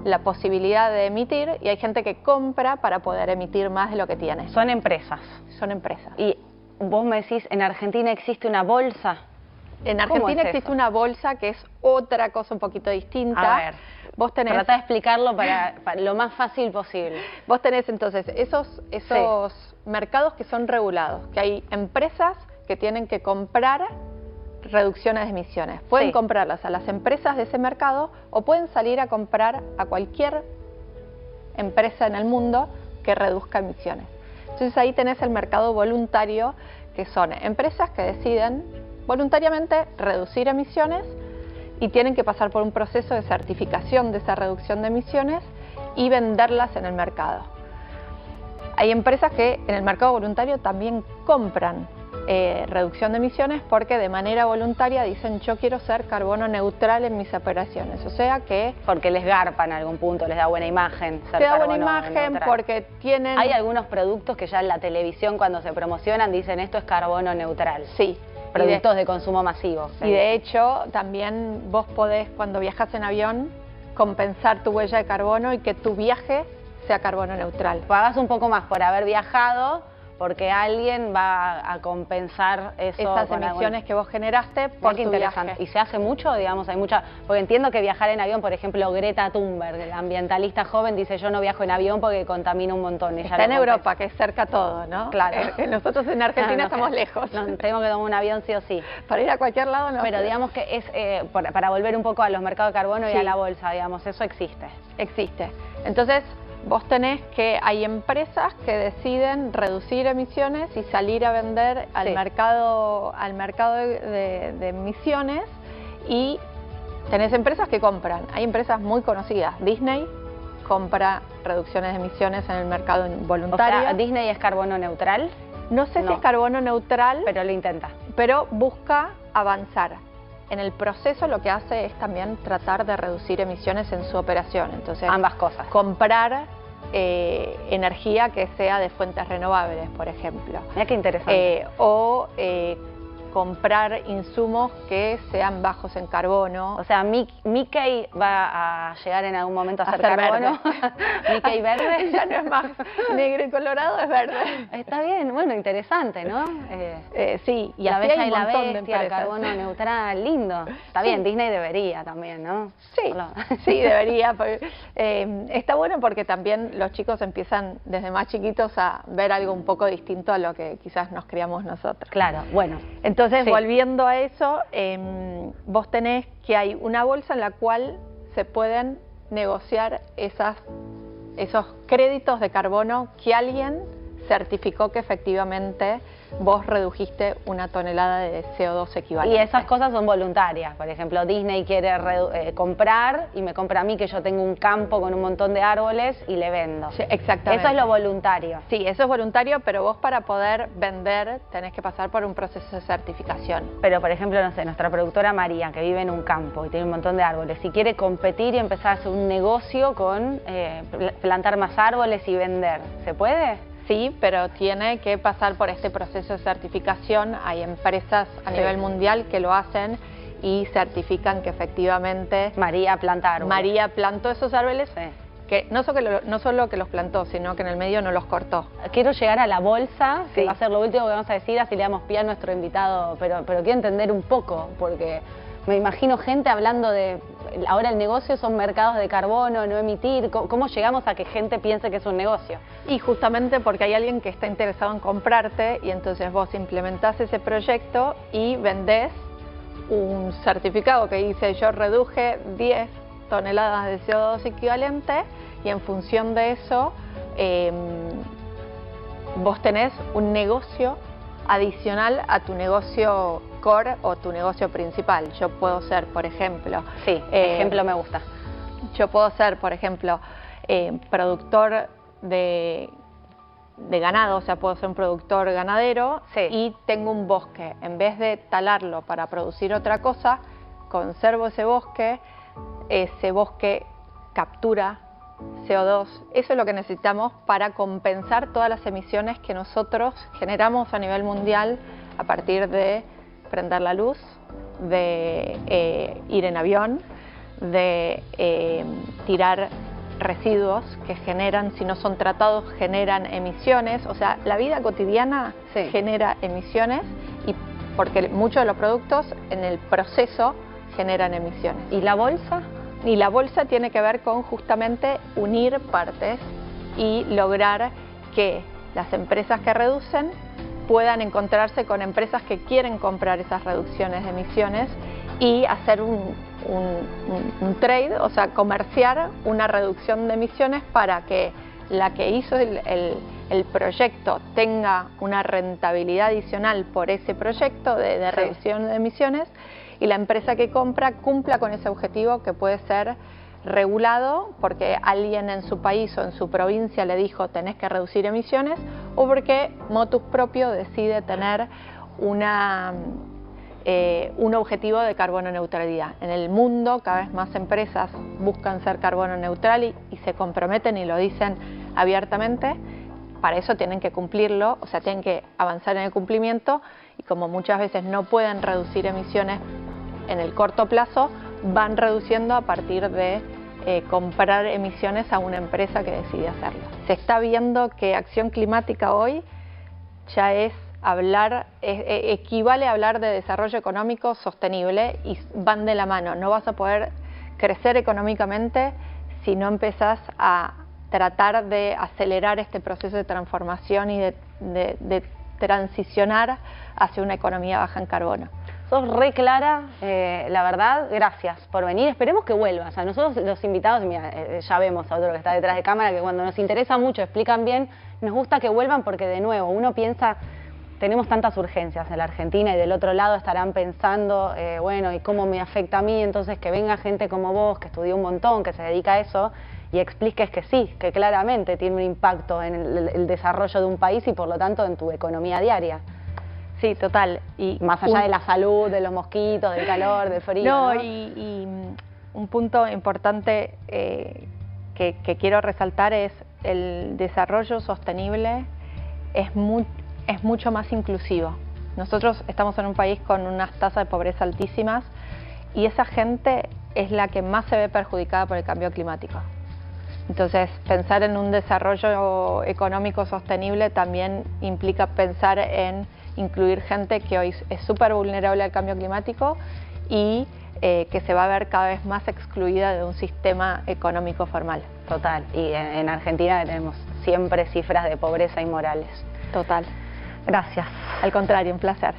S7: la posibilidad de emitir y hay gente que compra para poder emitir más de lo que tiene.
S1: Son empresas.
S7: Son empresas.
S1: Y vos me decís, ¿en Argentina existe una bolsa?
S7: En
S1: ¿Cómo
S7: Argentina
S1: es
S7: existe
S1: eso?
S7: una bolsa que es otra cosa un poquito distinta.
S1: A ver,
S7: vos tenés,
S1: trata de explicarlo para lo más fácil posible.
S7: vos tenés entonces esos mercados que son regulados, que hay empresas que tienen que comprar reducciones de emisiones. Pueden
S1: Sí.
S7: comprarlas a las empresas de ese mercado o pueden salir a comprar a cualquier empresa en el mundo que reduzca emisiones. Entonces ahí tenés el mercado voluntario, que son empresas que deciden voluntariamente reducir emisiones y tienen que pasar por un proceso de certificación de esa reducción de emisiones y venderlas en el mercado. Hay empresas que en el mercado voluntario también compran reducción de emisiones porque de manera voluntaria dicen yo quiero ser carbono neutral en mis operaciones, o sea que
S1: Porque les garpa en algún punto, les da buena imagen. Ser
S7: te da buena
S1: carbono
S7: imagen
S1: neutral.
S7: porque tienen...
S1: Hay algunos productos que ya en la televisión cuando se promocionan dicen esto es carbono neutral.
S7: Sí.
S1: Productos de consumo masivo.
S7: Y de hecho, también vos podés, cuando viajas en avión, compensar tu huella de carbono y que tu viaje sea carbono neutral.
S1: Pagas un poco más por haber viajado, porque alguien va a compensar eso
S7: esas
S1: con
S7: emisiones que vos generaste
S1: Mirá
S7: por
S1: qué
S7: tu
S1: interesante.
S7: viaje.
S1: ¿Y se hace mucho? Digamos, hay mucha... Porque entiendo que viajar en avión, por ejemplo, Greta Thunberg, la ambientalista joven, dice yo no viajo en avión porque contamina un montón. Ella
S7: Está en
S1: lo
S7: Europa, que es cerca todo, ¿no?
S1: Claro.
S7: Nosotros en Argentina
S1: No,
S7: estamos
S1: no,
S7: lejos.
S1: No, tenemos que tomar un avión sí o sí.
S7: Para ir a cualquier lado no.
S1: Pero digamos que es, para volver un poco a los mercados de carbono y
S7: Sí.
S1: a la bolsa, digamos, eso existe.
S7: Existe. Entonces, vos tenés que hay empresas que deciden reducir emisiones y salir a vender al
S1: Sí.
S7: mercado de emisiones, y tenés empresas que compran. Hay empresas muy conocidas. Disney compra reducciones de emisiones en el mercado voluntario.
S1: O sea, Disney es carbono neutral,
S7: No sé si
S1: no.
S7: es carbono neutral,
S1: pero lo intenta.
S7: pero busca avanzar. En el proceso lo que hace es también tratar de reducir emisiones en su operación. Entonces,
S1: Ambas cosas.
S7: comprar energía que sea de fuentes renovables, por ejemplo.
S1: Mira qué interesante.
S7: O comprar insumos que sean bajos en carbono.
S1: O sea, Mickey va a llegar en algún momento a ser
S7: ser
S1: carbono.
S7: verde.
S1: Mickey verde.
S7: Ya no es más negro y colorado, es verde.
S1: Está bien, bueno, interesante, ¿no?
S7: Sí, y
S1: La
S7: así
S1: Bella
S7: hay
S1: y
S7: un
S1: la
S7: montón de
S1: Bestia,
S7: empresas.
S1: carbono neutral, lindo. Está bien,
S7: Sí.
S1: Disney debería también, ¿no?
S7: Sí,
S1: Hola.
S7: sí, debería. Está bueno porque también los chicos empiezan desde más chiquitos a ver algo un poco distinto a lo que quizás nos criamos nosotros.
S1: Claro, bueno.
S7: Entonces,
S1: Sí.
S7: volviendo a eso, vos tenés que hay una bolsa en la cual se pueden negociar esos créditos de carbono que alguien certificó que efectivamente vos redujiste una tonelada de CO2 equivalente.
S1: Y esas cosas son voluntarias. Por ejemplo, Disney quiere comprar y me compra a mí que yo tengo un campo con un montón de árboles y le vendo.
S7: Sí, exactamente.
S1: Eso es lo voluntario.
S7: Sí, eso es voluntario, pero vos para poder vender tenés que pasar por un proceso de certificación.
S1: Pero, por ejemplo, no sé, nuestra productora María, que vive en un campo y tiene un montón de árboles, si quiere competir y empezar a hacer un negocio con plantar más árboles y vender, ¿se puede?
S7: Sí, pero tiene que pasar por este proceso de certificación. Hay empresas a
S1: Sí.
S7: nivel mundial que lo hacen y certifican que efectivamente
S1: María planta árboles.
S7: María plantó esos árboles,
S1: Sí.
S7: que no solo que los plantó, sino que en el medio no los cortó.
S1: Quiero llegar a la bolsa, que
S7: Sí.
S1: va a ser lo último que vamos a decir, así le damos pie a nuestro invitado, pero quiero entender un poco, porque me imagino gente hablando de, ahora el negocio son mercados de carbono, no emitir, ¿cómo llegamos a que gente piense que es un negocio?
S7: Y justamente porque hay alguien que está interesado en comprarte y entonces vos implementás ese proyecto y vendés un certificado que dice yo reduje 10 toneladas de CO2 equivalente, y en función de eso vos tenés un negocio adicional a tu negocio core o tu negocio principal. Yo puedo ser, por ejemplo...
S1: Sí, ejemplo me gusta.
S7: Yo puedo ser, por ejemplo, productor de ganado, o sea, puedo ser un productor ganadero,
S1: Sí.
S7: y tengo un bosque. En vez de talarlo para producir otra cosa, conservo ese bosque captura CO2. Eso es lo que necesitamos para compensar todas las emisiones que nosotros generamos a nivel mundial a partir de prender la luz, de ir en avión, de tirar residuos que generan, si no son tratados, generan emisiones. O sea, la vida cotidiana
S1: Sí.
S7: genera emisiones, y porque muchos de los productos en el proceso generan emisiones.
S1: ¿Y la bolsa?
S7: Y la bolsa tiene que ver con justamente unir partes y lograr que las empresas que reducen puedan encontrarse con empresas que quieren comprar esas reducciones de emisiones y hacer un trade, o sea, comerciar una reducción de emisiones para que la que hizo el proyecto tenga una rentabilidad adicional por ese proyecto de
S1: Sí.
S7: reducción de emisiones, y la empresa que compra cumpla con ese objetivo, que puede ser regulado porque alguien en su país o en su provincia le dijo tenés que reducir emisiones, o porque Motus propio decide tener un objetivo de carbono neutralidad. En el mundo cada vez más empresas buscan ser carbono neutral y se comprometen y lo dicen abiertamente. Para eso tienen que cumplirlo, o sea, tienen que avanzar en el cumplimiento, y como muchas veces no pueden reducir emisiones en el corto plazo, van reduciendo a partir de comprar emisiones a una empresa que decide hacerlo. Se está viendo que Acción Climática hoy ya es hablar, equivale a hablar de desarrollo económico sostenible y van de la mano. No vas a poder crecer económicamente si no empezás a tratar de acelerar este proceso de transformación y de transicionar hacia una economía baja en carbono.
S1: Sos re clara, la verdad, gracias por venir. Esperemos que vuelvas. A nosotros los invitados, mira, ya vemos a otro que está detrás de cámara, que cuando nos interesa mucho, explican bien, nos gusta que vuelvan porque de nuevo uno piensa, tenemos tantas urgencias en la Argentina y del otro lado estarán pensando, bueno, ¿y cómo me afecta a mí? Entonces que venga gente como vos, que estudió un montón, que se dedica a eso, y expliques que sí, que claramente tiene un impacto en el desarrollo de un país y por lo tanto en tu economía diaria.
S7: Sí, total. Y
S1: más allá de la salud, de los mosquitos, del calor, del frío.
S7: No,
S1: ¿no?
S7: Y un punto importante que quiero resaltar es el desarrollo sostenible es mucho más inclusivo. Nosotros estamos en un país con unas tasas de pobreza altísimas y esa gente es la que más se ve perjudicada por el cambio climático. Entonces, pensar en un desarrollo económico sostenible también implica pensar en incluir gente que hoy es súper vulnerable al cambio climático y que se va a ver cada vez más excluida de un sistema económico formal.
S1: Total, y en Argentina tenemos siempre cifras de pobreza inmorales.
S7: Total.
S1: Gracias.
S7: Al contrario, un placer.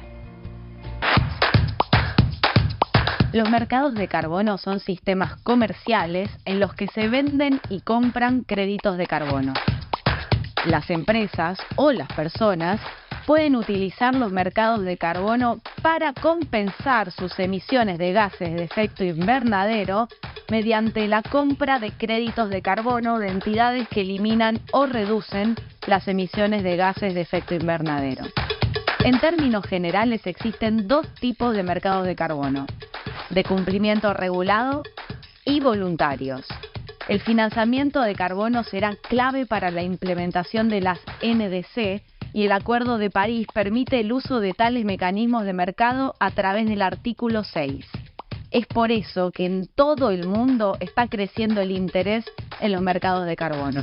S6: Los mercados de carbono son sistemas comerciales en los que se venden y compran créditos de carbono. Las empresas o las personas pueden utilizar los mercados de carbono para compensar sus emisiones de gases de efecto invernadero mediante la compra de créditos de carbono de entidades que eliminan o reducen las emisiones de gases de efecto invernadero. En términos generales existen dos tipos de mercados de carbono: de cumplimiento regulado y voluntarios. El financiamiento de carbono será clave para la implementación de las NDC y el Acuerdo de París permite el uso de tales mecanismos de mercado a través del artículo 6. Es por eso que en todo el mundo está creciendo el interés en los mercados de carbono.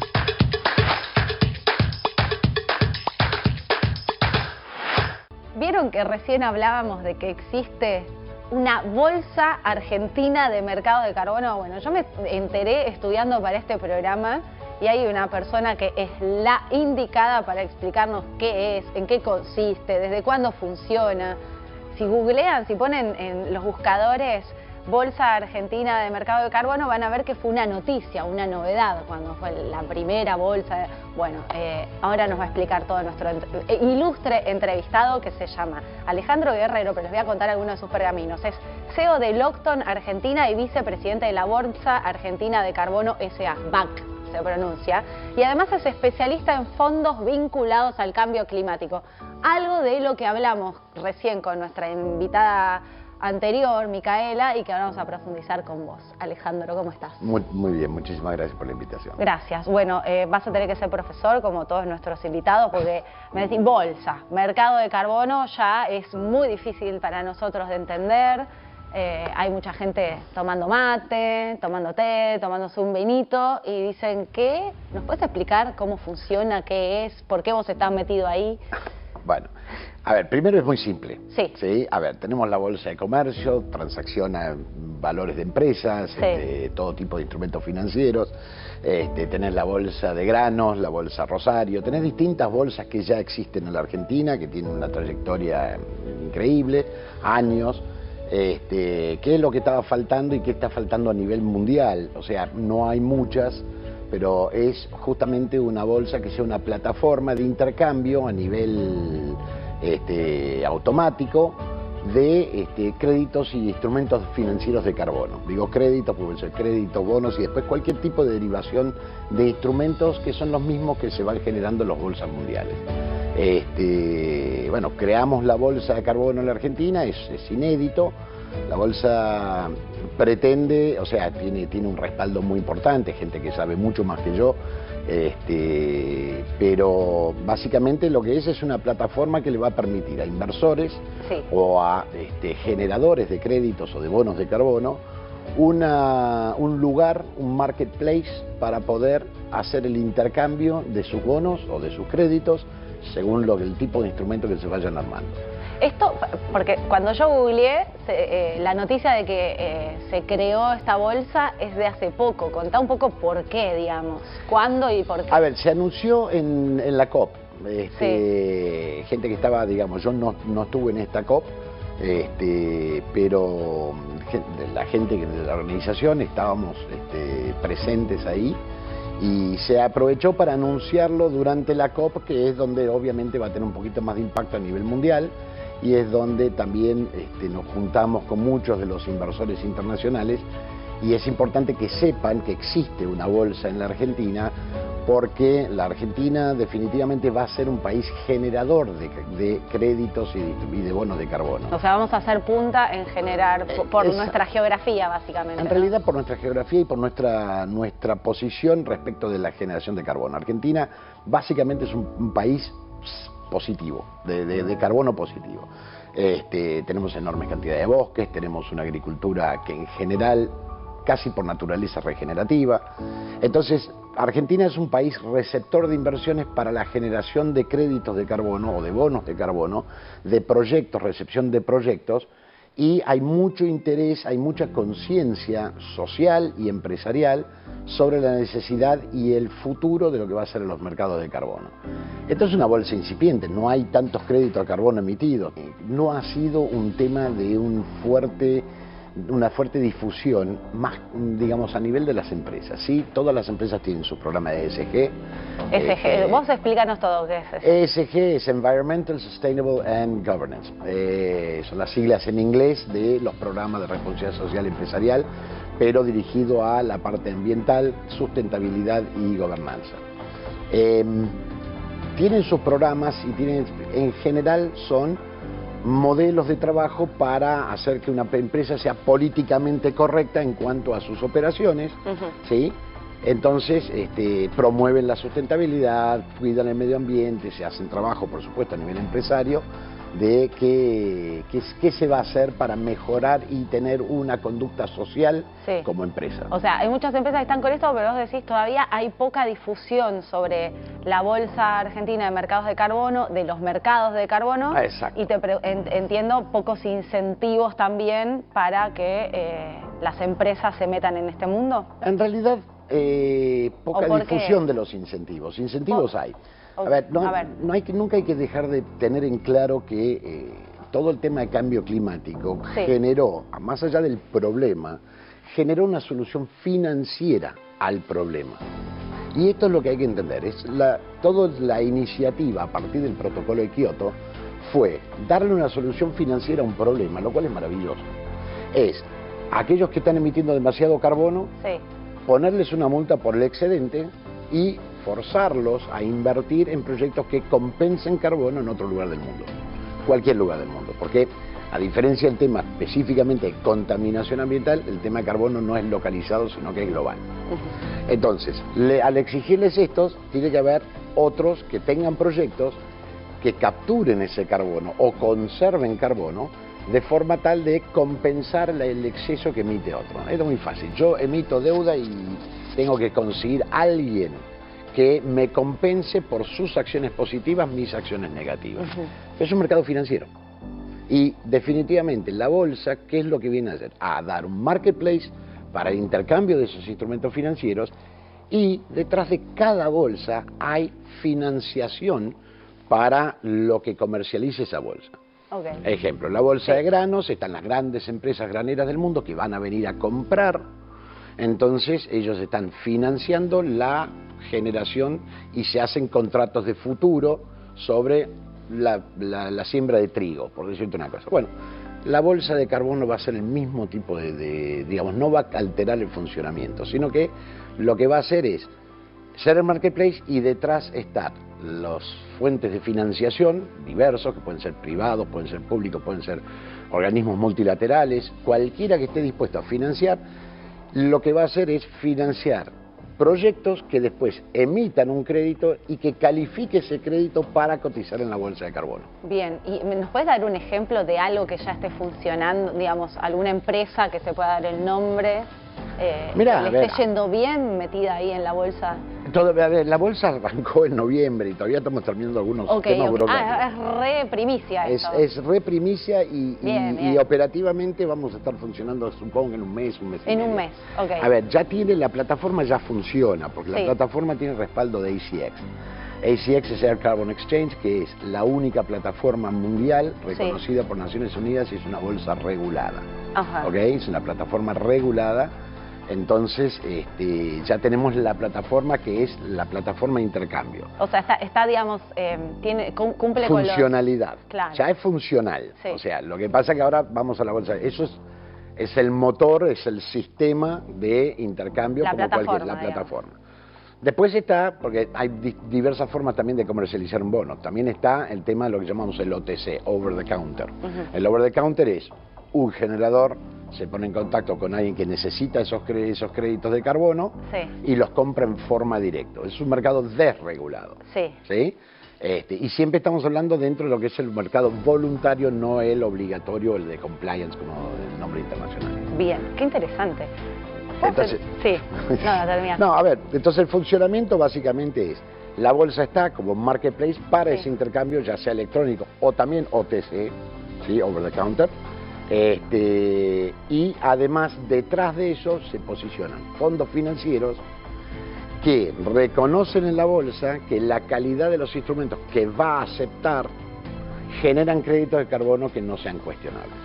S1: ¿Vieron que recién hablábamos de que existe una bolsa argentina de mercado de carbono? Bueno, yo me enteré estudiando para este programa y hay una persona que es la indicada para explicarnos qué es, en qué consiste, desde cuándo funciona. Si googlean, si ponen en los buscadores Bolsa Argentina de Mercado de Carbono, van a ver que fue una noticia, una novedad cuando fue la primera bolsa. Bueno, ahora nos va a explicar todo nuestro ilustre entrevistado, que se llama Alejandro Guerrero, pero les voy a contar algunos de sus pergaminos. Es CEO de Lockton Argentina y vicepresidente de la Bolsa Argentina de Carbono S.A., BAC se pronuncia, y además es especialista en fondos vinculados al cambio climático. Algo de lo que hablamos recién con nuestra invitada anterior, Micaela, y que ahora vamos a profundizar con vos. Alejandro, ¿cómo estás?
S8: Muy bien, muchísimas gracias por la invitación.
S1: Gracias. Bueno, vas a tener que ser profesor, como todos nuestros invitados, porque me decís bolsa, mercado de carbono, ya es muy difícil para nosotros de entender. Hay mucha gente tomando mate, tomando té, tomándose un vinito, y dicen que, ¿nos puedes explicar cómo funciona, qué es, por qué vos estás metido ahí?
S8: Bueno, a ver, primero es muy simple.
S1: Sí.
S8: ¿Sí? A ver, tenemos la bolsa de comercio, transacciona valores de empresas,
S1: Sí.
S8: Todo tipo de instrumentos financieros. Tenés la bolsa de granos, la bolsa Rosario, tenés distintas bolsas que ya existen en la Argentina, que tienen una trayectoria increíble, años. ¿Qué es lo que estaba faltando y qué está faltando a nivel mundial? O sea, no hay muchas, pero es justamente una bolsa que sea una plataforma de intercambio a nivel automático de créditos y instrumentos financieros de carbono. Digo créditos porque pueden ser créditos, bonos y después cualquier tipo de derivación de instrumentos que son los mismos que se van generando en las bolsas mundiales. Bueno, creamos la bolsa de carbono en la Argentina, es inédito. La bolsa pretende, o sea, tiene un respaldo muy importante, gente que sabe mucho más que yo, pero básicamente lo que es una plataforma que le va a permitir a inversores
S1: Sí.
S8: o a generadores de créditos o de bonos de carbono un lugar, un marketplace para poder hacer el intercambio de sus bonos o de sus créditos según el tipo de instrumento que se vayan armando.
S1: Esto, porque cuando yo googleé, la noticia de que se creó esta bolsa es de hace poco. Contá un poco por qué, digamos, cuándo y por qué.
S8: A ver, se anunció en la COP. Gente que estaba, digamos, yo no estuve en esta COP, pero la gente de la organización estábamos presentes ahí y se aprovechó para anunciarlo durante la COP, que es donde obviamente va a tener un poquito más de impacto a nivel mundial y es donde también nos juntamos con muchos de los inversores internacionales y es importante que sepan que existe una bolsa en la Argentina porque la Argentina definitivamente va a ser un país generador de créditos y de bonos de carbono.
S1: O sea, vamos a hacer punta en generar, por nuestra geografía, básicamente.
S8: En realidad, por nuestra geografía y por nuestra posición respecto de la generación de carbono. Argentina básicamente es un país positivo, de carbono positivo. Tenemos enormes cantidades de bosques, tenemos una agricultura que en general casi por naturaleza regenerativa. Entonces, Argentina es un país receptor de inversiones para la generación de créditos de carbono o de bonos de carbono, de proyectos, recepción de proyectos, y hay mucho interés, hay mucha conciencia social y empresarial sobre la necesidad y el futuro de lo que va a ser en los mercados de carbono. Esto es una bolsa incipiente, no hay tantos créditos a carbono emitidos, no ha sido un tema de una fuerte difusión, más, digamos, a nivel de las empresas. Sí, todas las empresas tienen su programa de ESG.
S1: ESG, vos explícanos todo qué es eso.
S8: ESG es Environmental, Sustainable and Governance. Son las siglas en inglés de los programas de responsabilidad social empresarial, pero dirigido a la parte ambiental, sustentabilidad y gobernanza. Tienen sus programas y en general son modelos de trabajo para hacer que una empresa sea políticamente correcta en cuanto a sus operaciones, ¿sí? Entonces promueven la sustentabilidad, cuidan el medio ambiente, se hacen trabajo, por supuesto, a nivel empresario, de qué se va a hacer para mejorar y tener una conducta social como empresa.
S1: O sea, hay muchas empresas que están con esto, pero vos decís todavía hay poca difusión sobre la Bolsa Argentina de Mercados de Carbono, de los mercados de carbono.
S8: Exacto.
S1: Y entiendo pocos incentivos también para que las empresas se metan en este mundo.
S8: En realidad, poca difusión de los incentivos. Incentivos hay. A ver, nunca hay que dejar de tener en claro que todo el tema de cambio climático generó, más allá del problema, generó una solución financiera al problema. Y esto es lo que hay que entender. Toda la iniciativa a partir del protocolo de Kioto fue darle una solución financiera a un problema, lo cual es maravilloso. Es aquellos que están emitiendo demasiado carbono, ponerles una multa por el excedente y forzarlos a invertir en proyectos que compensen carbono en otro lugar del mundo, cualquier lugar del mundo, porque a diferencia del tema específicamente de contaminación ambiental, el tema de carbono no es localizado, sino que es global. Entonces, al exigirles estos, tiene que haber otros que tengan proyectos que capturen ese carbono o conserven carbono de forma tal de compensar el exceso que emite otro. Es muy fácil, yo emito deuda y tengo que conseguir a alguien que me compense por sus acciones positivas mis acciones negativas. Es un mercado financiero. Y definitivamente la bolsa, ¿qué es lo que viene a hacer? A dar un marketplace para el intercambio de esos instrumentos financieros y detrás de cada bolsa hay financiación para lo que comercialice esa bolsa. Ejemplo, en la bolsa de granos están las grandes empresas graneras del mundo que van a venir a comprar. Entonces ellos están financiando la generación y se hacen contratos de futuro sobre la siembra de trigo, por decirte una cosa. Bueno, la bolsa de carbono va a ser el mismo tipo digamos, no va a alterar el funcionamiento, sino que lo que va a hacer es ser el marketplace y detrás estar las fuentes de financiación diversos, que pueden ser privados, pueden ser públicos, pueden ser organismos multilaterales, cualquiera que esté dispuesto a financiar, lo que va a hacer es financiar proyectos que después emitan un crédito y que califique ese crédito para cotizar en la bolsa de carbono.
S1: Bien, ¿y nos puedes dar un ejemplo de algo que ya esté funcionando, digamos, alguna empresa que se pueda dar el nombre
S8: Mirá,
S1: le esté yendo bien metida ahí en la bolsa.
S8: A ver, la bolsa arrancó en noviembre y todavía estamos terminando algunos temas burocráticos.
S1: Es re primicia eso.
S8: Es re primicia y
S1: Bien.
S8: operativamente vamos a estar funcionando, supongo, en un mes y medio.
S1: En un mes, ok.
S8: A ver, la plataforma ya funciona, porque la plataforma tiene respaldo de ACX. ACX es Air Carbon Exchange, que es la única plataforma mundial reconocida por Naciones Unidas y es una bolsa regulada.
S1: Ajá.
S8: ¿Ok? Es una plataforma regulada. Entonces, ya tenemos la plataforma que es la plataforma de intercambio.
S1: O sea, está digamos, cumple con
S8: funcionalidad.
S1: Claro.
S8: Ya es funcional.
S1: Sí.
S8: O sea, lo que pasa es que ahora vamos a la bolsa. Eso es el motor, es el sistema de intercambio
S1: La
S8: como cualquier plataforma. Después está, porque hay diversas formas también de comercializar un bono. También está el tema de lo que llamamos el OTC, Over the Counter. El Over the Counter es un generador, se pone en contacto con alguien que necesita esos créditos de carbono y los compra en forma directa. Es un mercado desregulado. ¿Sí? Y siempre estamos hablando dentro de lo que es el mercado voluntario, no el obligatorio, el de compliance, como el nombre internacional.
S1: Bien, qué interesante.
S8: Entonces,
S1: No,
S8: a ver, entonces el funcionamiento básicamente es, la bolsa está como marketplace para ese intercambio, ya sea electrónico o también OTC, ¿sí? Over the counter. Y además detrás de eso se posicionan fondos financieros que reconocen en la bolsa que la calidad de los instrumentos que va a aceptar generan créditos de carbono que no sean cuestionables.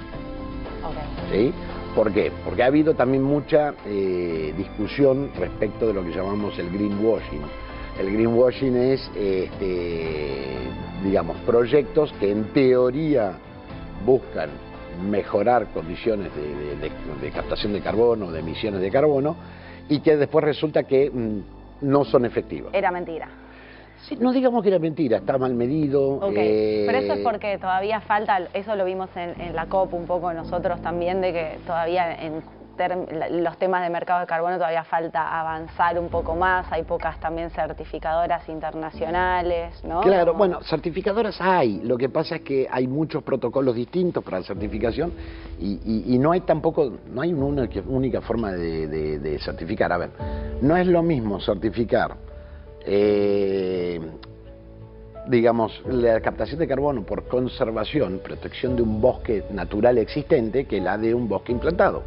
S8: ¿Sí? ¿Por qué? Porque ha habido también mucha discusión respecto de lo que llamamos el greenwashing. El greenwashing es, digamos, proyectos que en teoría buscan mejorar condiciones de captación de carbono, de emisiones de carbono, y que después resulta que no son efectivos.
S1: Era mentira.
S8: Sí, no digamos que era mentira, está mal medido.
S1: Pero eso es porque todavía falta, eso lo vimos en la COP un poco nosotros también, de que todavía en los temas de mercado de carbono todavía falta avanzar un poco más, hay pocas también certificadoras internacionales, ¿no?
S8: Claro, bueno, certificadoras hay, lo que pasa es que hay muchos protocolos distintos para la certificación y no hay tampoco, no hay una única forma de certificar. A ver, no es lo mismo certificar, digamos, la captación de carbono por conservación, protección de un bosque natural existente que la de un bosque implantado.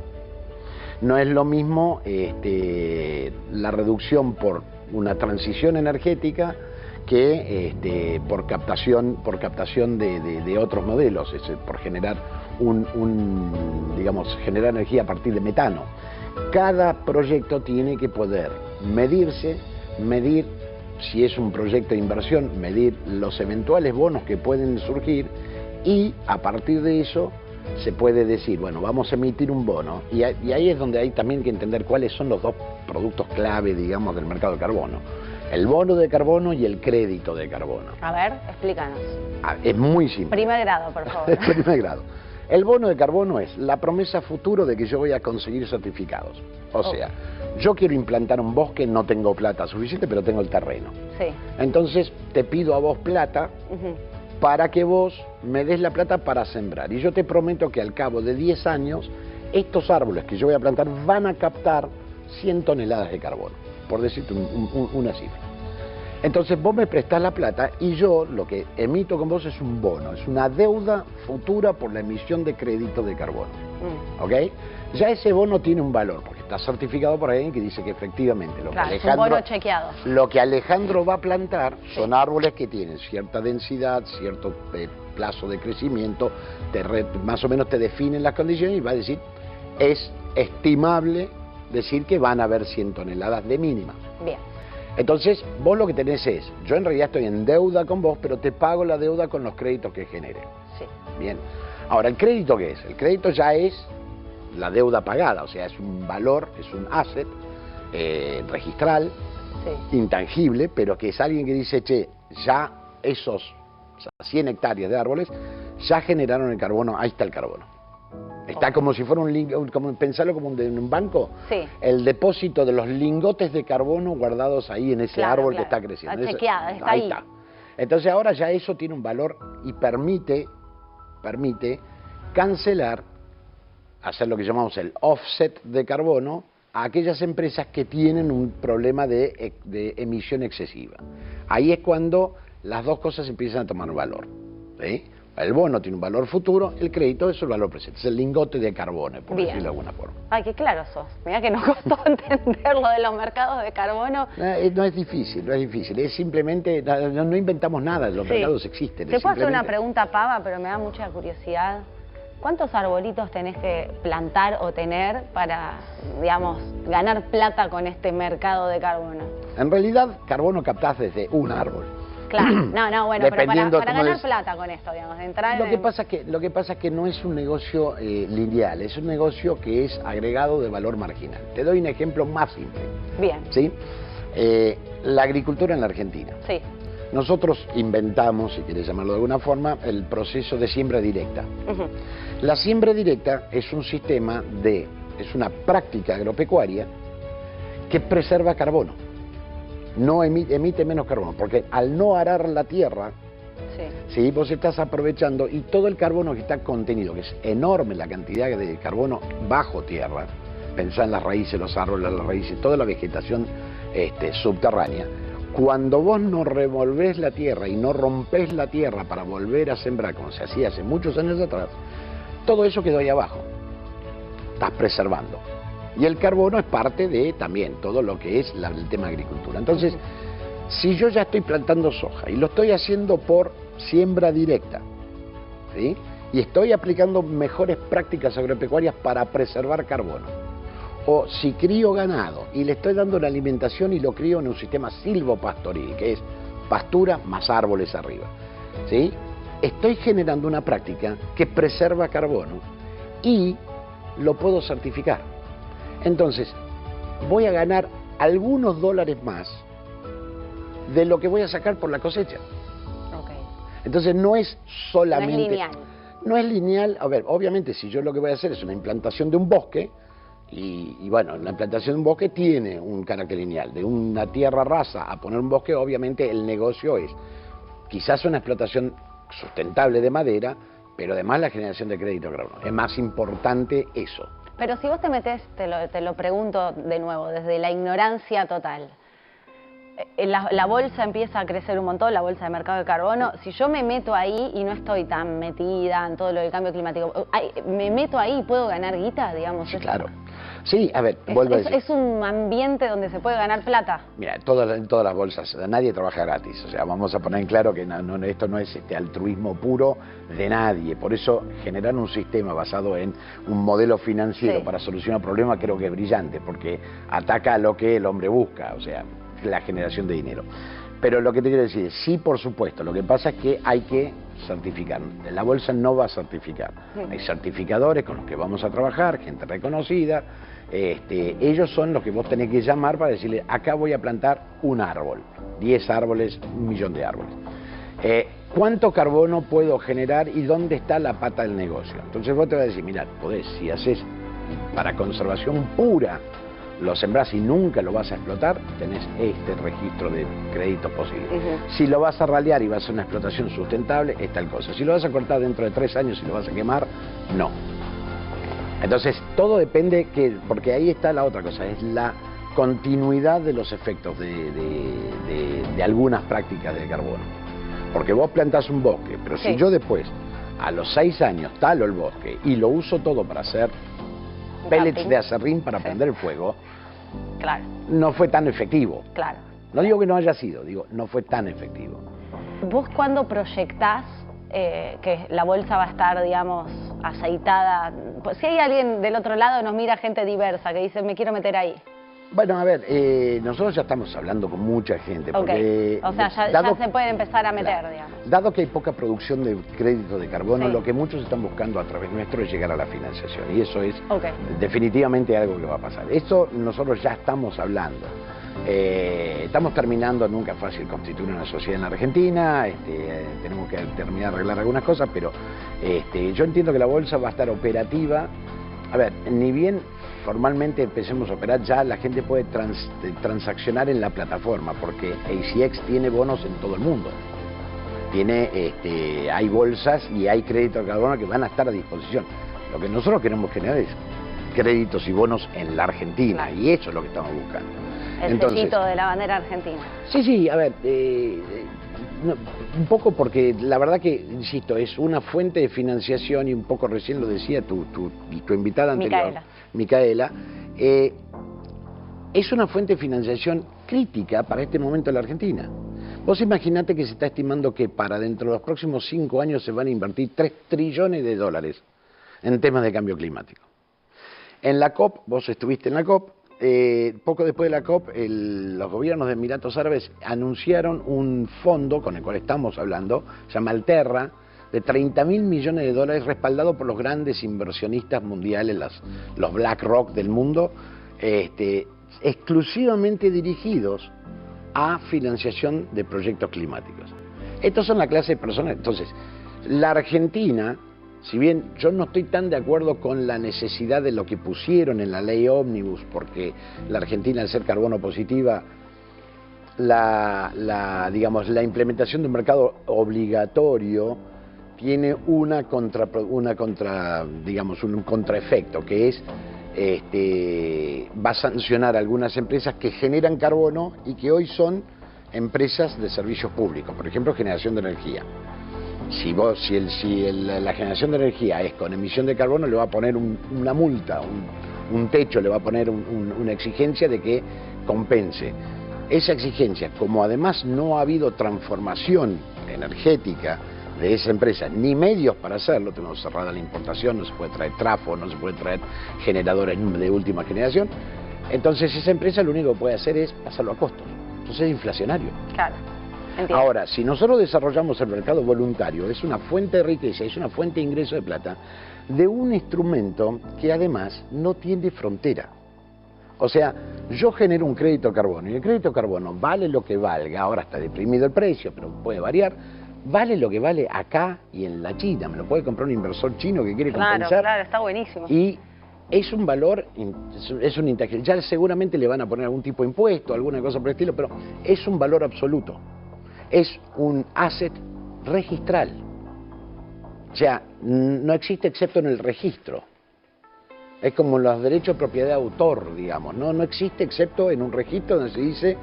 S8: No es lo mismo la reducción por una transición energética que por captación de otros modelos, por generar digamos, generar energía a partir de metano. Cada proyecto tiene que poder medir si es un proyecto de inversión, medir los eventuales bonos que pueden surgir y a partir de eso se puede decir, bueno, vamos a emitir un bono y ahí es donde hay también que entender cuáles son los dos productos clave, digamos, del mercado de carbono. El bono de carbono y el crédito de carbono.
S1: A ver, explícanos.
S8: Es muy simple.
S1: Primer grado, por favor.
S8: Primer grado. El bono de carbono es la promesa futuro de que yo voy a conseguir certificados. O sea, yo quiero implantar un bosque, no tengo plata suficiente, pero tengo el terreno. Entonces te pido a vos plata para que vos me des la plata para sembrar. Y yo te prometo que al cabo de 10 años, estos árboles que yo voy a plantar van a captar 100 toneladas de carbono, por decirte una cifra. Entonces vos me prestás la plata y yo lo que emito con vos es un bono, es una deuda futura por la emisión de créditos de carbono. ¿Ok? Ya ese bono tiene un valor, porque está certificado por alguien que dice que efectivamente lo que
S1: es un bono chequeado.
S8: Lo que Alejandro va a plantar son árboles que tienen cierta densidad, cierto plazo de crecimiento, más o menos te definen las condiciones y va a decir, es estimable decir que van a haber 100 toneladas de mínima.
S1: Bien.
S8: Entonces, vos lo que tenés es, yo en realidad estoy en deuda con vos, pero te pago la deuda con los créditos que genere. Bien. Ahora, ¿el crédito qué es? El crédito ya es la deuda pagada, o sea, es un valor, es un asset registral, intangible, pero que es alguien que dice, che, ya esos 100 hectáreas de árboles ya generaron el carbono, ahí está el carbono. Está como si fuera pensarlo como en un banco, el depósito de los lingotes de carbono guardados ahí en ese árbol que está creciendo.
S1: Está chequeado, está ahí.
S8: Está. Entonces ahora ya eso tiene un valor y permite cancelar, hacer lo que llamamos el offset de carbono a aquellas empresas que tienen un problema de emisión excesiva. Ahí es cuando las dos cosas empiezan a tomar valor, ¿sí? El bono tiene un valor futuro, el crédito es el valor presente, es el lingote de carbono, por decirlo de alguna forma.
S1: Ay, qué claro sos. Mirá que nos costó entender lo de los mercados de carbono.
S8: No es difícil, no es difícil, es simplemente, no inventamos nada, los mercados existen.
S1: Te puedo hacer una pregunta pava, pero me da mucha curiosidad. ¿Cuántos arbolitos tenés que plantar o tener para, digamos, ganar plata con este mercado de carbono?
S8: En realidad, carbono captás desde un árbol.
S1: Claro, bueno, pero para ganar plata con esto, digamos, de entrar
S8: lo que pasa es que no es un negocio lineal, es un negocio que es agregado de valor marginal. Te doy un ejemplo más simple.
S1: Bien.
S8: ¿Sí? La agricultura en la Argentina.
S1: Sí.
S8: Nosotros inventamos, si quieres llamarlo de alguna forma, el proceso de siembra directa. La siembra directa es un sistema es una práctica agropecuaria que preserva carbono. No emite menos carbono, porque al no arar la tierra, ¿sí? Vos estás aprovechando y todo el carbono que está contenido, que es enorme la cantidad de carbono bajo tierra, pensá en las raíces, los árboles, las raíces, toda la vegetación subterránea. Cuando vos no revolvés la tierra y no rompés la tierra para volver a sembrar, como se hacía hace muchos años atrás, todo eso quedó ahí abajo. Estás preservando. Y el carbono es parte de también todo lo que es el tema de agricultura. Entonces, si yo ya estoy plantando soja y lo estoy haciendo por siembra directa, ¿sí? Y estoy aplicando mejores prácticas agropecuarias para preservar carbono, o si crío ganado y le estoy dando la alimentación y lo crío en un sistema silvopastoril, que es pastura más árboles arriba, ¿sí? Estoy generando una práctica que preserva carbono y lo puedo certificar. Entonces, voy a ganar algunos dólares más de lo que voy a sacar por la cosecha. Entonces no es solamente...
S1: No es lineal.
S8: No es lineal. A ver, obviamente si yo lo que voy a hacer es una implantación de un bosque, y bueno, la implantación de un bosque tiene un carácter lineal. De una tierra rasa a poner un bosque, obviamente el negocio es quizás una explotación sustentable de madera, pero además la generación de crédito de carbono. Es más importante eso.
S1: Pero si vos te metés, te lo pregunto de nuevo, desde la ignorancia total, la bolsa empieza a crecer un montón, la bolsa de mercado de carbono. Si yo me meto ahí y no estoy tan metida en todo lo del cambio climático, ¿me meto ahí y puedo ganar guita, digamos?
S8: Sí, claro. Sí, a ver, vuelvo a decir.
S1: ¿Es un ambiente donde se puede ganar plata?
S8: Mira, en todas las bolsas, nadie trabaja gratis. O sea, vamos a poner en claro que esto no es altruismo puro de nadie. Por eso, generar un sistema basado en un modelo financiero para solucionar problemas creo que es brillante, porque ataca a lo que el hombre busca, o sea, la generación de dinero. Pero lo que te quiero decir es, sí, por supuesto, lo que pasa es que hay que certificar. La bolsa no va a certificar. Hay certificadores con los que vamos a trabajar, gente reconocida. Ellos son los que vos tenés que llamar para decirle, acá voy a plantar un árbol, 10 árboles, 1 millón de árboles. ¿Cuánto carbono puedo generar y dónde está la pata del negocio? Entonces vos te vas a decir, mirá, podés, si haces para conservación pura, lo sembrás y nunca lo vas a explotar, tenés este registro de créditos posible. Si lo vas a ralear y vas a hacer una explotación sustentable, es tal cosa. Si lo vas a cortar dentro de 3 años y lo vas a quemar, no. Entonces, todo depende, porque ahí está la otra cosa, es la continuidad de los efectos de algunas prácticas del carbono. Porque vos plantás un bosque, pero si yo después, a los 6 años, talo el bosque y lo uso todo para hacer pellets de acerrín para prender el fuego, no fue tan efectivo. No digo que no haya sido, digo, no fue tan efectivo.
S1: ¿Vos cuándo proyectás que la bolsa va a estar, digamos, aceitada? Si hay alguien del otro lado, nos mira gente diversa que dice, me quiero meter ahí.
S8: Bueno, a ver, nosotros ya estamos hablando con mucha gente. Porque,
S1: o sea, ya se puede empezar a meter, digamos.
S8: Dado que hay poca producción de crédito de carbono, lo que muchos están buscando a través nuestro es llegar a la financiación. Y eso es definitivamente algo que va a pasar. Esto nosotros ya estamos hablando. Estamos terminando, nunca es fácil constituir una sociedad en la Argentina, tenemos que terminar de arreglar algunas cosas, pero yo entiendo que la bolsa va a estar operativa. A ver, ni bien formalmente empecemos a operar, ya la gente puede transaccionar en la plataforma, porque ACX tiene bonos en todo el mundo. Hay bolsas y hay crédito de carbono que van a estar a disposición. Lo que nosotros queremos generar es créditos y bonos en la Argentina,
S1: Claro.
S8: y eso es lo que estamos buscando.
S1: El sellito de la bandera argentina.
S8: Sí, a ver, un poco porque la verdad que, insisto, es una fuente de financiación y un poco recién lo decía tu invitada anterior, Micaela, es una fuente de financiación crítica para este momento en la Argentina. Vos imaginate que se está estimando que para dentro de los próximos 5 años se van a invertir 3 trillones de dólares en temas de cambio climático. En la COP, vos estuviste en la COP, poco después de la COP, los gobiernos de Emiratos Árabes anunciaron un fondo con el cual estamos hablando, se llama Alterra, de 30.000 millones de dólares respaldado por los grandes inversionistas mundiales, los BlackRock del mundo, exclusivamente dirigidos a financiación de proyectos climáticos. Estos son la clase de personas. Entonces, la Argentina, si bien yo no estoy tan de acuerdo con la necesidad de lo que pusieron en la ley Ómnibus, porque la Argentina, al ser carbono positiva, digamos, la implementación de un mercado obligatorio tiene un contraefecto, que es va a sancionar a algunas empresas que generan carbono y que hoy son empresas de servicios públicos, por ejemplo, generación de energía. Si la generación de energía es con emisión de carbono, le va a poner una multa, un techo, le va a poner una exigencia de que compense. Esa exigencia, como además no ha habido transformación energética de esa empresa, ni medios para hacerlo, tenemos cerrada la importación, no se puede traer trafo, no se puede traer generadores de última generación, entonces esa empresa lo único que puede hacer es pasarlo a costos. Entonces es inflacionario.
S1: Claro. Entiendo.
S8: Ahora, si nosotros desarrollamos el mercado voluntario, es una fuente de riqueza, es una fuente de ingreso de plata, de un instrumento que además no tiene frontera. O sea, yo genero un crédito carbono y el crédito carbono vale lo que valga, ahora está deprimido el precio, pero puede variar, vale lo que vale acá y en la China, me lo puede comprar un inversor chino que quiere compensar.
S1: Claro, está buenísimo.
S8: Y es un valor, es un intangible, ya seguramente le van a poner algún tipo de impuesto, alguna cosa por el estilo, pero es un valor absoluto. Es un asset registral. O sea, no existe excepto en el registro. Es como los derechos de propiedad de autor, digamos. No existe excepto en un registro donde se dice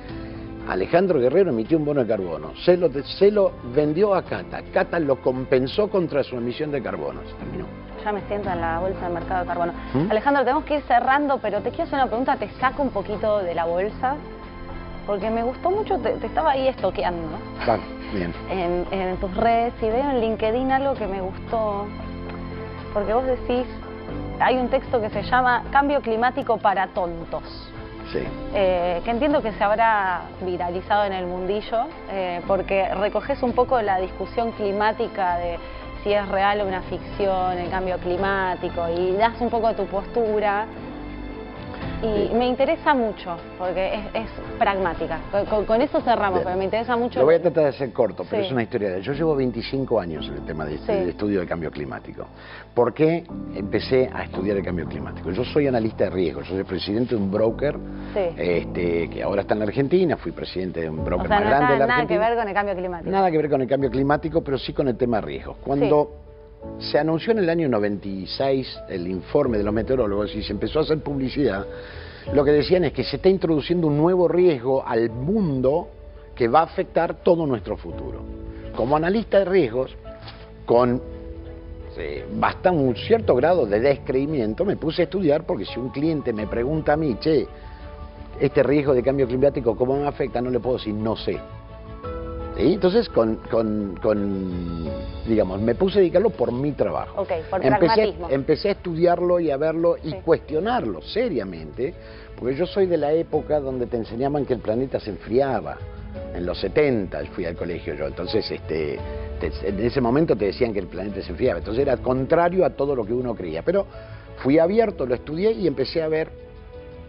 S8: Alejandro Guerrero emitió un bono de carbono. Se lo vendió a Cata. Cata lo compensó contra su emisión de carbono. Se terminó.
S1: Ya me siento en la bolsa de mercado de carbono. Alejandro, tenemos que ir cerrando, pero te quiero hacer una pregunta. Te saco un poquito de la bolsa. Porque me gustó mucho, te estaba ahí estoqueando, ¿no?
S8: Vale, bien.
S1: En tus redes y veo en LinkedIn algo que me gustó. Porque vos decís, hay un texto que se llama Cambio climático para tontos.
S8: Sí.
S1: Que entiendo que se habrá viralizado en el mundillo, porque recoges un poco la discusión climática de si es real o una ficción, el cambio climático, y das un poco tu postura. Y me interesa mucho, porque es pragmática. Con eso cerramos, pero me interesa mucho.
S8: Lo voy a tratar de hacer corto, pero
S1: Sí.
S8: es una historia. Yo llevo 25 años en el tema de
S1: Sí.
S8: de estudio de cambio climático. ¿Por qué empecé a estudiar el cambio climático? Yo soy analista de riesgo, yo soy presidente de un broker que ahora está en la Argentina, fui presidente de un broker
S1: O sea,
S8: más
S1: no
S8: grande de la
S1: nada que
S8: Argentina.
S1: ver con el cambio climático.
S8: Nada que ver con el cambio climático, pero sí con el tema de riesgos. Cuando se anunció en el año 96 el informe de los meteorólogos y se empezó a hacer publicidad, lo que decían es que se está introduciendo un nuevo riesgo al mundo que va a afectar todo nuestro futuro. Como analista de riesgos, con bastante un cierto grado de descreimiento, me puse a estudiar, porque si un cliente me pregunta a mí, che, este riesgo de cambio climático, ¿cómo me afecta? No le puedo decir, no sé. ¿Sí? Entonces, digamos, me puse a dedicarlo por mi trabajo.
S1: Ok, por pragmatismo.
S8: Empecé a estudiarlo y a verlo y cuestionarlo seriamente, porque yo soy de la época donde te enseñaban que el planeta se enfriaba. En los 70 fui al colegio yo, entonces en ese momento te decían que el planeta se enfriaba, entonces era contrario a todo lo que uno creía. Pero fui abierto, lo estudié y empecé a ver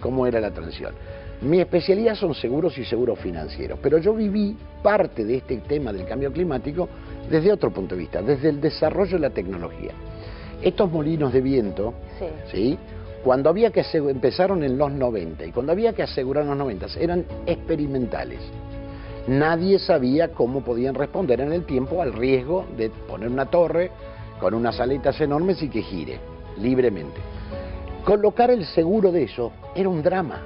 S8: cómo era la transición. Mi especialidad son seguros y seguros financieros, pero yo viví parte de este tema del cambio climático desde otro punto de vista, desde el desarrollo de la tecnología. Estos molinos de viento, ¿sí? Cuando había que empezaron en los 90 y cuando había que asegurar en los 90 eran experimentales. Nadie sabía cómo podían responder en el tiempo al riesgo de poner una torre con unas aletas enormes y que gire libremente. Colocar el seguro de eso era un drama.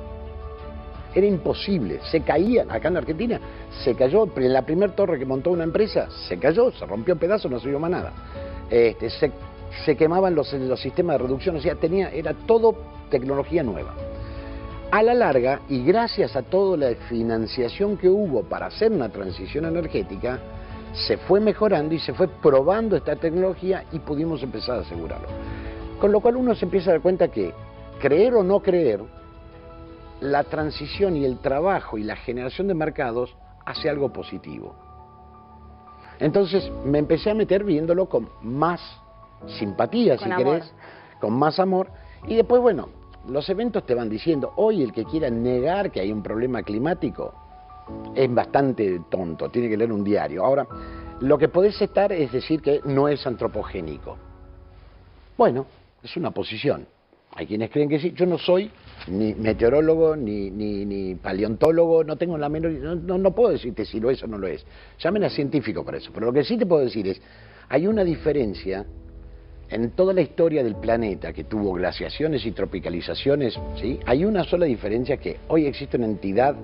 S8: Era imposible, se caían, acá en la Argentina se cayó, en la primera torre que montó una empresa, se cayó, se rompió en pedazos, no se vio más nada. Se quemaban los sistemas de reducción, o sea, era todo tecnología nueva. A la larga, y gracias a toda la financiación que hubo para hacer una transición energética, se fue mejorando y se fue probando esta tecnología y pudimos empezar a asegurarlo. Con lo cual uno se empieza a dar cuenta que, creer o no creer, la transición y el trabajo y la generación de mercados hace algo positivo. Entonces me empecé a meter viéndolo con más simpatía, si querés, con más amor, y después, bueno, los eventos te van diciendo, hoy el que quiera negar que hay un problema climático es bastante tonto, tiene que leer un diario. Ahora, lo que podés estar es decir que no es antropogénico. Bueno, es una posición. Hay quienes creen que sí. Yo no soy ni meteorólogo, ni paleontólogo, no tengo la menor... No puedo decirte si lo es o no lo es. Llamen a científico para eso. Pero lo que sí te puedo decir es, hay una diferencia en toda la historia del planeta que tuvo glaciaciones y tropicalizaciones, ¿sí? Hay una sola diferencia, que hoy existe una entidad,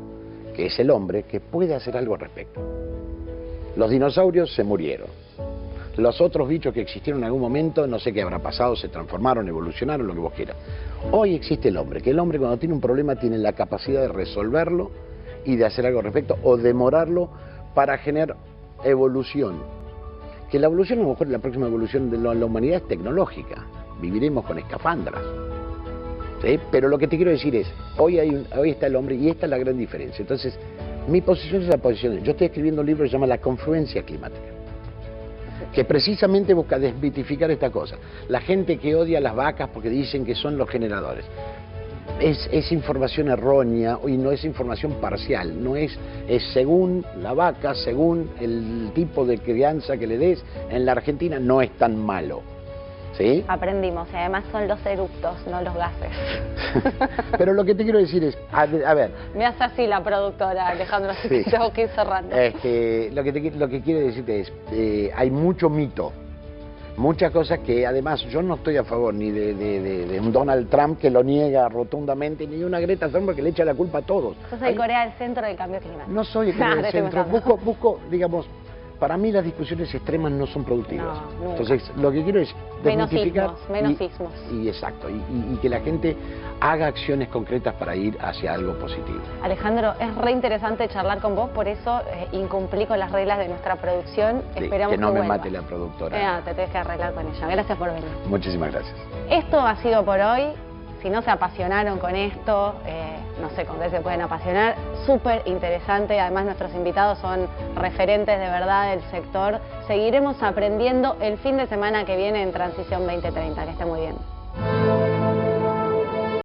S8: que es el hombre, que puede hacer algo al respecto. Los dinosaurios se murieron. Los otros bichos que existieron en algún momento, no sé qué habrá pasado, se transformaron, evolucionaron, lo que vos quieras. Hoy existe el hombre, que el hombre cuando tiene un problema tiene la capacidad de resolverlo y de hacer algo al respecto, o demorarlo para generar evolución. Que la evolución, a lo mejor la próxima evolución de la humanidad es tecnológica, viviremos con escafandras. ¿Sí? Pero lo que te quiero decir es, hoy está el hombre y esta es la gran diferencia. Entonces, mi posición es la posición. Yo estoy escribiendo un libro que se llama La confluencia climática, que precisamente busca desmitificar esta cosa. La gente que odia a las vacas porque dicen que son los generadores. Es información errónea y no es información parcial, no es según la vaca, según el tipo de crianza que le des. En la Argentina no es tan malo. ¿Sí?
S1: Aprendimos, y además son los eructos, no los gases.
S8: Pero lo que te quiero decir es, a ver...
S1: Me hace así la productora, Alejandro, así que tengo que ir cerrando.
S8: Lo que quiero decirte es, hay mucho mito, muchas cosas que además yo no estoy a favor ni de un Donald Trump que lo niega rotundamente, ni de una Greta Thunberg que le echa la culpa a todos.
S1: Yo soy Corea del Centro del cambio climático.
S8: No soy Corea del Centro, busco, digamos... Para mí las discusiones extremas no son productivas.
S1: No,
S8: entonces, lo que quiero es desmitificar...
S1: Menos sismos.
S8: Y exacto, y que la gente haga acciones concretas para ir hacia algo positivo.
S1: Alejandro, es re interesante charlar con vos, por eso incumplí con las reglas de nuestra producción.
S8: Sí,
S1: esperamos
S8: que no me
S1: vuelvas.
S8: mate la productora.
S1: Te tenés que arreglar con ella. Gracias por venir.
S8: Muchísimas gracias.
S1: Esto ha sido por hoy. Si no se apasionaron con esto, no sé con qué se pueden apasionar. Súper interesante, además nuestros invitados son referentes de verdad del sector. Seguiremos aprendiendo el fin de semana que viene en Transición 2030. Que esté muy bien.